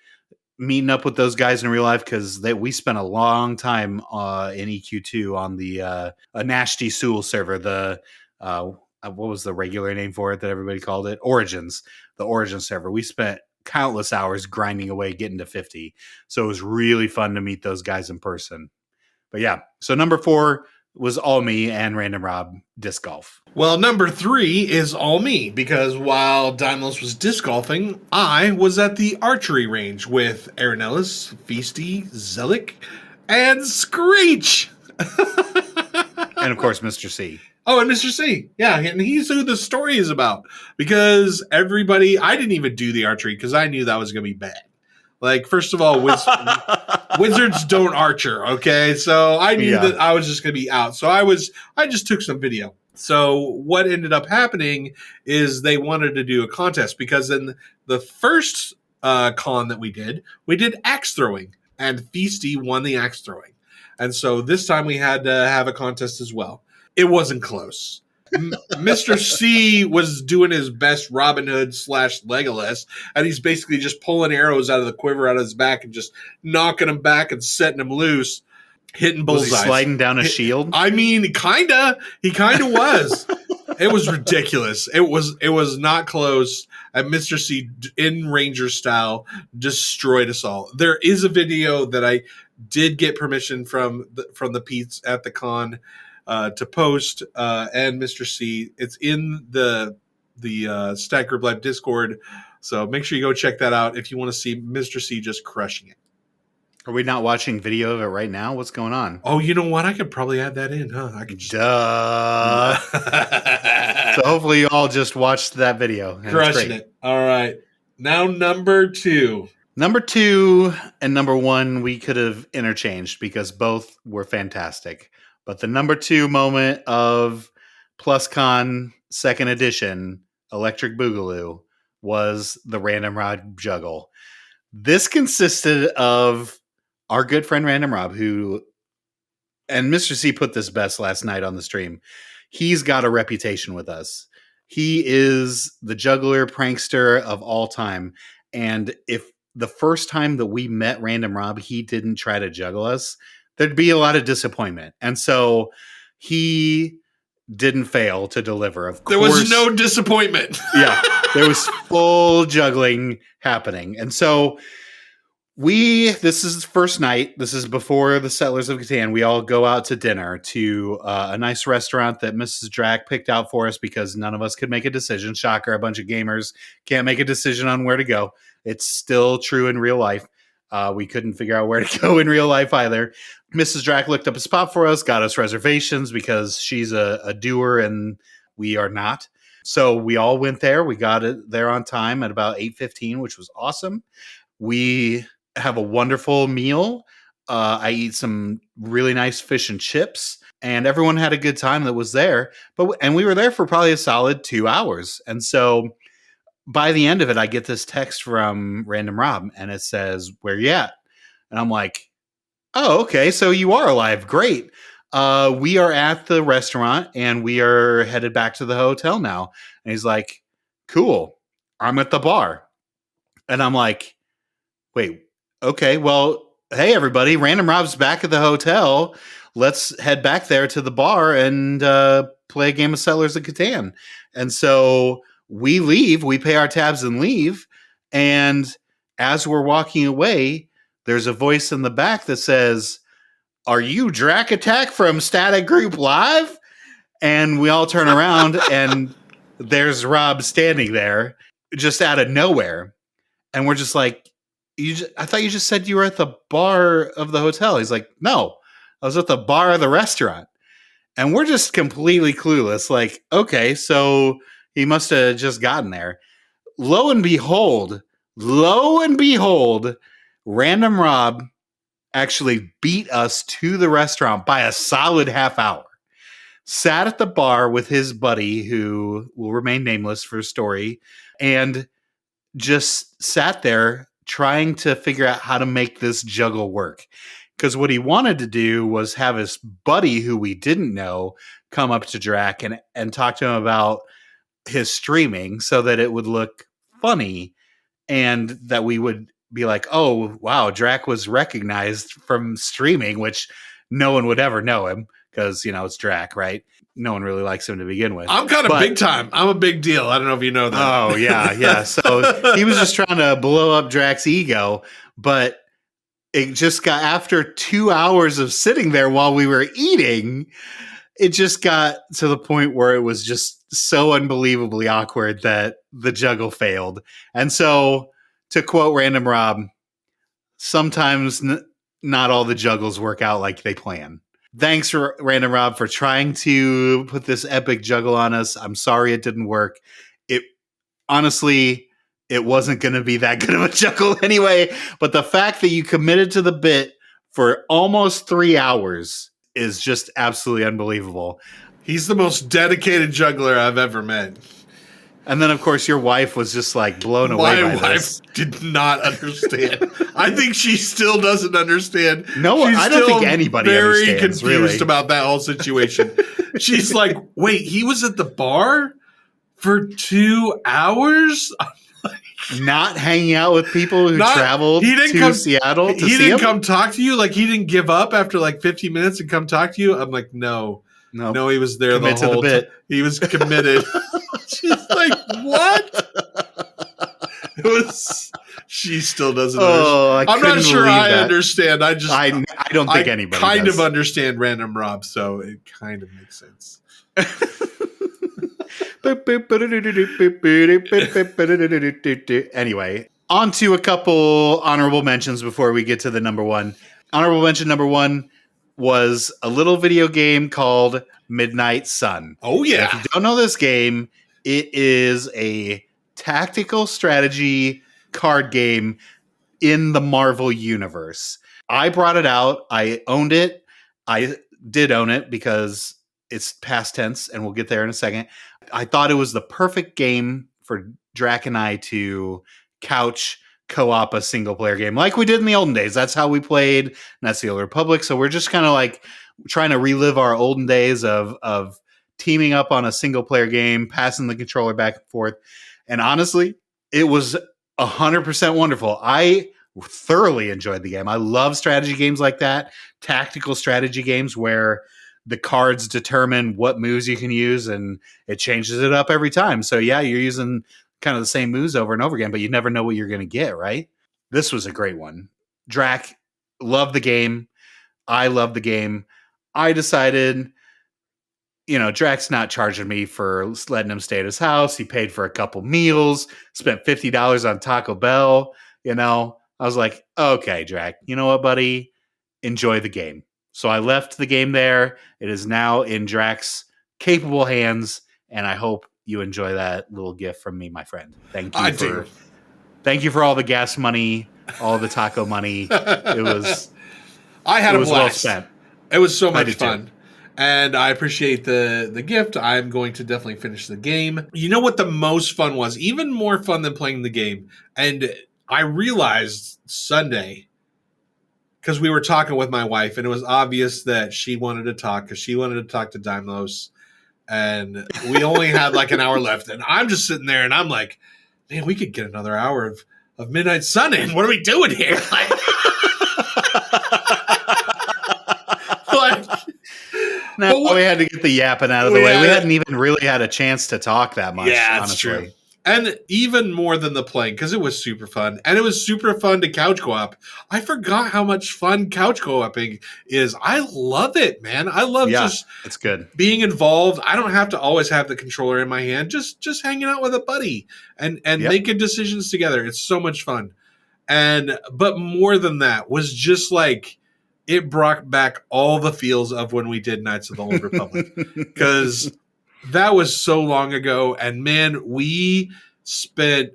meeting up with those guys in real life because we spent a long time in EQ2 on the Anashti Sewell server. The what was the regular name for it that everybody called it? Origins, the Origin server. We spent countless hours grinding away, getting to 50. So it was really fun to meet those guys in person. But yeah, so number 4 was all me and Random Rob disc golf. Well, number 3 is all me because while Daimlos was disc golfing, I was at the archery range with Aaron Ellis, Feasty, Zelik, and Screech. And of course, Mr. C. Oh, and Mr. C. Yeah, and he's who the story is about. Because I didn't even do the archery because I knew that was going to be bad. Like, first of all, wizards don't archer, okay? So I knew that I was just going to be out. So I just took some video. So what ended up happening is they wanted to do a contest because in the first con that we did axe throwing, and Feasty won the axe throwing. And so this time we had to have a contest as well. It wasn't close. Mr. C was doing his best Robin Hood / Legolas, and he's basically just pulling arrows out of the quiver out of his back and just knocking them back and setting them loose, hitting bullseyes. Was he sliding down a shield? I mean, kinda. He kinda was. It was ridiculous. It was not close. And Mr. C, in Ranger style, destroyed us all. There is a video that I did get permission from the Pete's at the con to post, and Mr. C. It's in the Stat Group Live Discord, so make sure you go check that out if you want to see Mr. C just crushing it. Are we not watching video of it right now? What's going on? Oh, you know what? I could probably add that in, huh? I could just... Duh. So hopefully you all just watched that video. Crushing it. All right. Now number 2. Number 2 and number 1 we could have interchanged because both were fantastic. But the number 2 moment of PlusCon 2nd edition, Electric Boogaloo, was the Random Rob juggle. This consisted of our good friend Random Rob, who, and Mr. C put this best last night on the stream, he's got a reputation with us. He is the juggler prankster of all time. And if the first time that we met Random Rob, he didn't try to juggle us, there'd be a lot of disappointment. And so he didn't fail to deliver. Of course, there was no disappointment. Yeah, there was full juggling happening. And so this is the first night. This is before the Settlers of Catan. We all go out to dinner to a nice restaurant that Mrs. Drac picked out for us because none of us could make a decision. Shocker, a bunch of gamers can't make a decision on where to go. It's still true in real life. We couldn't figure out where to go in real life either. Mrs. Drac looked up a spot for us, got us reservations because she's a doer and we are not. So we all went there. We got it there on time at about 8:15, which was awesome. We have a wonderful meal. I eat some really nice fish and chips, and everyone had a good time that was there. And we were there for probably a solid 2 hours. And so by the end of it, I get this text from Random Rob, and it says, "Where you at?" And I'm like, "Oh, okay. So you are alive. Great. We are at the restaurant, and we are headed back to the hotel now." And he's like, "Cool. I'm at the bar." And I'm like, "Wait, okay. Well, hey, everybody. Random Rob's back at the hotel. Let's head back there to the bar and play a game of Settlers of Catan." And so we leave, we pay our tabs and leave. And as we're walking away, there's a voice in the back that says, "Are you Drac Attack from Static Group Live?" And we all turn around and there's Rob standing there just out of nowhere. And we're just like, I thought you just said you were at the bar of the hotel. He's like, "No, I was at the bar of the restaurant." And we're just completely clueless. Like, okay, so he must have just gotten there. Lo and behold, Random Rob actually beat us to the restaurant by a solid half hour. Sat at the bar with his buddy, who will remain nameless for story, and just sat there trying to figure out how to make this juggle work. Because what he wanted to do was have his buddy, who we didn't know, come up to Drac and talk to him about his streaming so that it would look funny and that we would be like, "Oh, wow, Drac was recognized from streaming," which no one would ever know him because, it's Drac, right? No one really likes him to begin with. I'm kind of big time. I'm a big deal. I don't know if you know that. Oh, yeah. So he was just trying to blow up Drac's ego, but it just got, after 2 hours of sitting there while we were eating, it just got to the point where it was just so unbelievably awkward that the juggle failed. And so, to quote Random Rob, sometimes not all the juggles work out like they plan. Thanks, Random Rob, for trying to put this epic juggle on us. I'm sorry it didn't work. Honestly, it wasn't going to be that good of a juggle anyway. But the fact that you committed to the bit for almost 3 hours is just absolutely unbelievable. He's the most dedicated juggler I've ever met. And then, of course, your wife was just like blown away by this. My wife did not understand. I think she still doesn't understand. No, I don't think anybody understands. Very confused really about that whole situation. She's like, wait, he was at the bar for 2 hours? Not hanging out with people who traveled to Seattle to see him? He didn't come talk to you? Like, he didn't give up after like 15 minutes and come talk to you? I'm like, no. No, he was there the whole time. He was committed. She's like, what? She still doesn't understand. I'm not sure I understand. I don't think anybody kind does. of understand Random Rob, so it kind of makes sense. Anyway, on to a couple honorable mentions before we get to the number one. Honorable mention number one was a little video game called Midnight Sun. Oh, yeah. And if you don't know this game, it is a tactical strategy card game in the Marvel universe. I brought it out. I owned it. I did own it because it's past tense, and we'll get there in a second. I thought it was the perfect game for Drac and I to couch co-op a single player game like we did in the olden days. That's how we played, and that's the Old Republic. So we're just kind of like trying to relive our olden days of teaming up on a single player game, passing the controller back and forth. And honestly, it was 100% wonderful. I thoroughly enjoyed the game. I love strategy games like that, tactical strategy games where the cards determine what moves you can use and it changes it up every time. So yeah, you're using kind of the same moves over and over again, but you never know what you're going to get, right? This was a great one. Drac loved the game. I loved the game. I decided, Drac's not charging me for letting him stay at his house. He paid for a couple meals, spent $50 on Taco Bell. I was like, okay, Drac, you know what, buddy? Enjoy the game. So I left the game there. It is now in Drac's capable hands, and I hope you enjoy that little gift from me, my friend. Thank you for all the gas money, all the taco money. I had a blast. Well spent. It was so much fun. And I appreciate the gift. I'm going to definitely finish the game. You know what the most fun was? Even more fun than playing the game. And I realized Sunday, because we were talking with my wife, and it was obvious that she wanted to talk, because she wanted to talk to Daimlos. And we only had like an hour left. And I'm just sitting there, and I'm like, man, we could get another hour of Midnight Sun in. What are we doing here? No, we had to get the yapping out of the way. We hadn't even really had a chance to talk that much. Yeah, that's true. And even more than the playing, because it was super fun. And it was super fun to couch co-op. I forgot how much fun couch co-oping is. I love it, man. I love it's good. Being involved. I don't have to always have the controller in my hand. Just hanging out with a buddy and making decisions together. It's so much fun. But more than that was just like, it brought back all the feels of when we did Knights of the Old Republic, because that was so long ago. And man, we stayed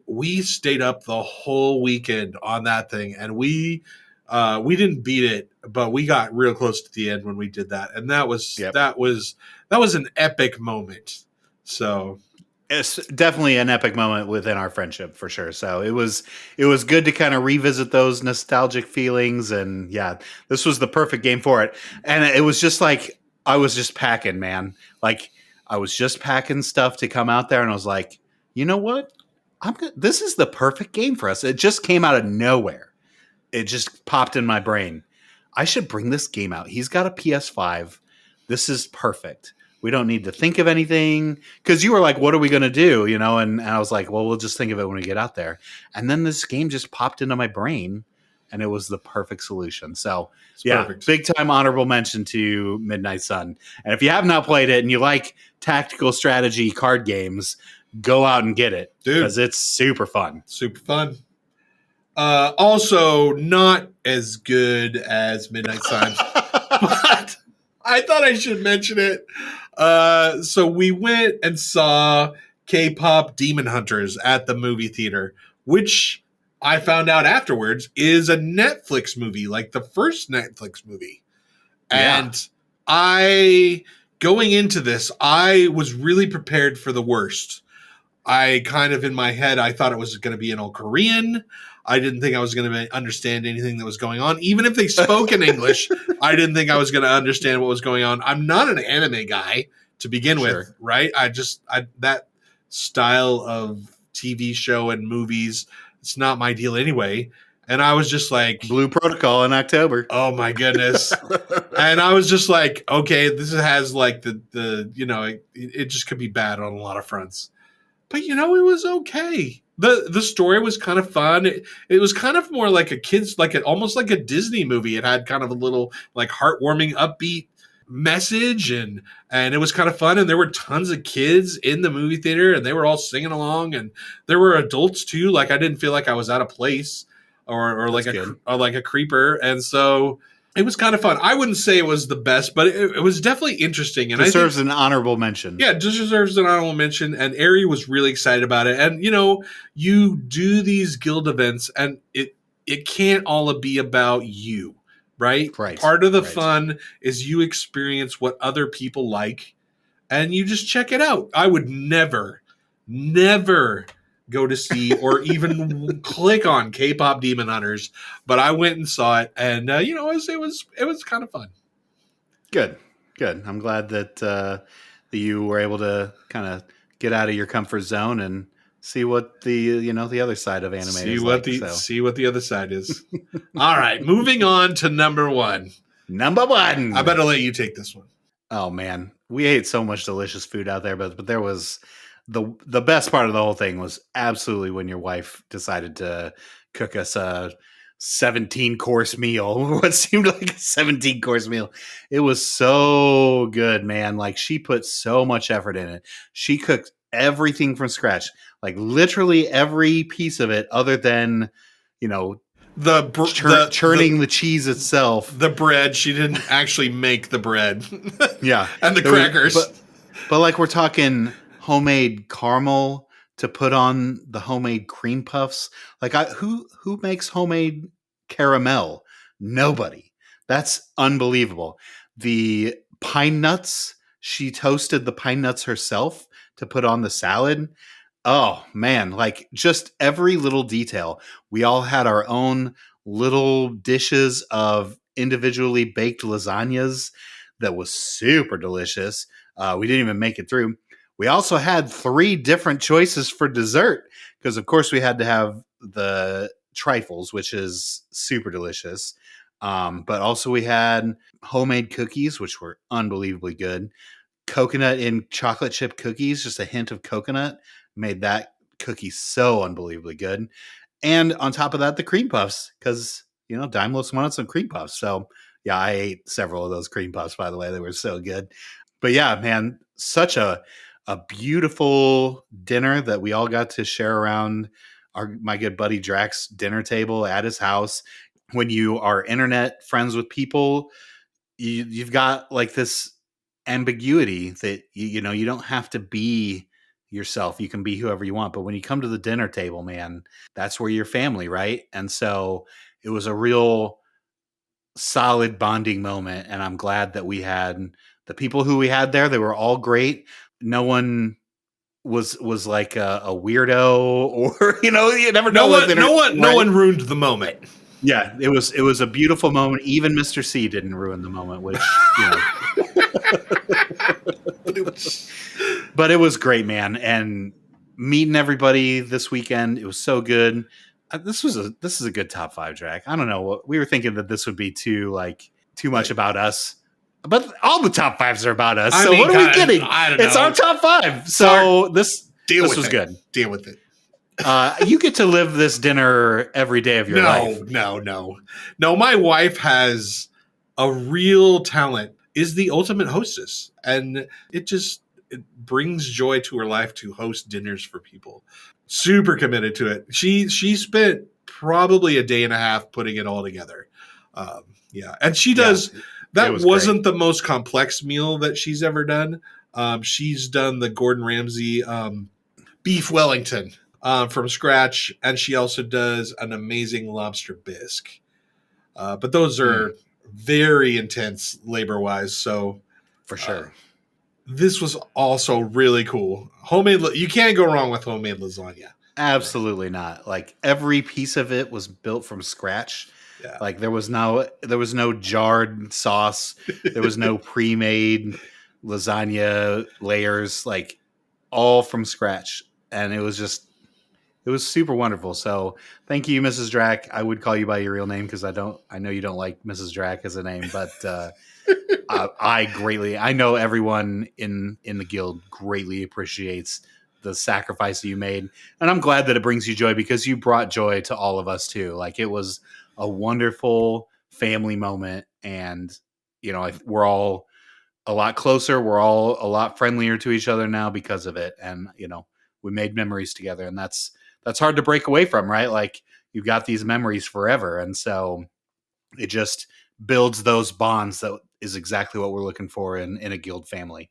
up the whole weekend on that thing, and we didn't beat it, but we got real close to the end when we did that. And that was an epic moment. So it's definitely an epic moment within our friendship for sure. So it was good to kind of revisit those nostalgic feelings. And yeah, this was the perfect game for it. And it was just like, I was just packing, man. Like I was just packing stuff to come out there, and I was like, you know what? This is the perfect game for us. It just came out of nowhere. It just popped in my brain. I should bring this game out. He's got a PS5. This is perfect. We don't need to think of anything, because you were like, what are we going to do? And I was like, well, we'll just think of it when we get out there. And then this game just popped into my brain, and it was the perfect solution. So perfect. Big time honorable mention to Midnight Sun. And if you have not played it and you like tactical strategy card games, go out and get it, because it's super fun. Super fun. Also not as good as Midnight Sun, but I thought I should mention it. So we went and saw K-pop Demon Hunters at the movie theater, which I found out afterwards is a Netflix movie, like the first Netflix movie. And going into this, I was really prepared for the worst. I kind of, in my head, I thought it was going to be in all Korean. I didn't think I was going to understand anything that was going on. Even if they spoke in English, I didn't think I was going to understand what was going on. I'm not an anime guy. to begin Sure. with, right? That style of TV show and movies, it's not my deal anyway. And I was just like, Blue Protocol in October. oh my goodness. And I was just like, okay, this has like the it just could be bad on a lot of fronts. But it was okay. The story was kind of fun. It was kind of more like a kid's, almost like a Disney movie. It had kind of a little like heartwarming, upbeat message, and it was kind of fun. And there were tons of kids in the movie theater, and they were all singing along. And there were adults too. Like I didn't feel like I was out of place or like a creeper. And so it was kind of fun. I wouldn't say it was the best, but it was definitely interesting. And deserves an honorable mention. Yeah, it just deserves an honorable mention. And Ari was really excited about it. And, you do these guild events, and it can't all be about you, right? Right. Part of the fun is you experience what other people like, and you just check it out. I would never go to see or even click on K-pop Demon Hunters, but I went and saw it, and it was kind of fun. Good. I'm glad that you were able to kind of get out of your comfort zone and see what the other side of anime is. See what the other side is. All right, moving on to number one. I better let you take this one. Oh man, we ate so much delicious food out there, but there was the best part of the whole thing was absolutely when your wife decided to cook us a 17-course meal. What seemed like a 17-course meal. It was so good, man. Like she put so much effort in it. She cooked everything from scratch, like literally every piece of it, other than churning the cheese itself. The bread, she didn't actually make the bread. Yeah, and the crackers. But like we're talking homemade caramel to put on the homemade cream puffs. Like who makes homemade caramel? Nobody. That's unbelievable. The pine nuts, she toasted the pine nuts herself to put on the salad. Oh man, like just every little detail. We all had our own little dishes of individually baked lasagnas that was super delicious. We didn't even make it through. We also had 3 different choices for dessert because, of course, we had to have the trifles, which is super delicious. But also we had homemade cookies, which were unbelievably good. Coconut in chocolate chip cookies, just a hint of coconut, made that cookie so unbelievably good. And on top of that, the cream puffs, because, Daimlos wanted some cream puffs. So, yeah, I ate several of those cream puffs, by the way. They were so good. But, yeah, man, such a beautiful dinner that we all got to share around my good buddy Drax's dinner table at his house. When you are internet friends with people, you've got like this ambiguity that you don't have to be yourself. You can be whoever you want. But when you come to the dinner table, man, that's where you're family, right? And so it was a real solid bonding moment. And I'm glad that we had the people who we had there. They were all great. No one was like a weirdo, or you never know. No one ruined the moment. Yeah, it was a beautiful moment. Even Mr. C didn't ruin the moment, which but it was great, man. And meeting everybody this weekend, it was so good. This is a good top 5 track. I don't know, we were thinking that this would be too much about us. But all the top 5s are about us. So what are we getting? I don't know. It's our top 5. So this was good. Deal with it. You get to live this dinner every day of your life. No. My wife has a real talent, is the ultimate hostess. And it brings joy to her life to host dinners for people. Super committed to it. She spent probably a day and a half putting it all together. Yeah. And she does... Yeah. That wasn't the most complex meal that she's ever done. She's done the Gordon Ramsay beef Wellington from scratch, and she also does an amazing lobster bisque. But those are very intense labor-wise, so for sure. This was also really cool. You can't go wrong with homemade lasagna. Absolutely not. Like every piece of it was built from scratch. Yeah. Like there was no jarred sauce. There was no pre-made lasagna layers, like all from scratch. And it was super wonderful. So thank you, Mrs. Drac. I would call you by your real name because I know you don't like Mrs. Drac as a name, but I know everyone in the guild greatly appreciates the sacrifice you made. And I'm glad that it brings you joy because you brought joy to all of us too. Like, it was a wonderful family moment. And, we're all a lot closer. We're all a lot friendlier to each other now because of it. And, we made memories together, and that's hard to break away from, right? Like, you've got these memories forever. And so it just builds those bonds that is exactly what we're looking for in a guild family.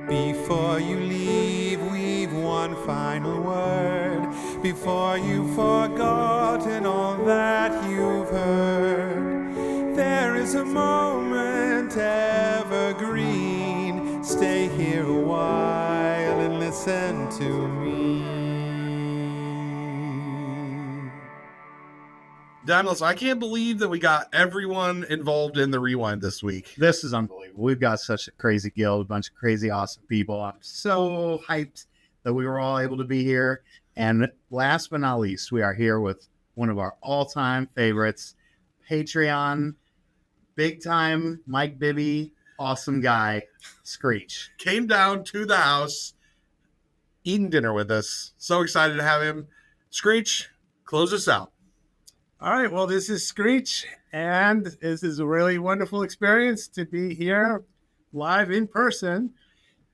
Before you leave, we've one final word. Before you've forgotten all that you've heard, there is a moment evergreen. Stay here a while and listen to me. Daniels, I can't believe that we got everyone involved in the rewind this week. This is unbelievable. We've got such a crazy guild, a bunch of crazy, awesome people. I'm so hyped that we were all able to be here. And last but not least, we are here with one of our all-time favorites, Patreon, big-time Mike Bibby, awesome guy, Screech. Came down to the house, eating dinner with us. So excited to have him. Screech, close us out. All right, well, this is Screech, and this is a really wonderful experience to be here live in person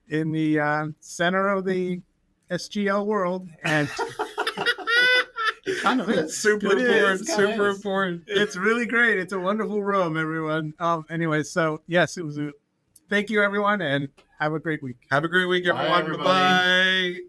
in the center of the SGL world. And it kind of is. Super important. It's really great. It's a wonderful room, everyone. Anyway, so yes, thank you, everyone, and have a great week. Have a great week, everyone. Bye-bye.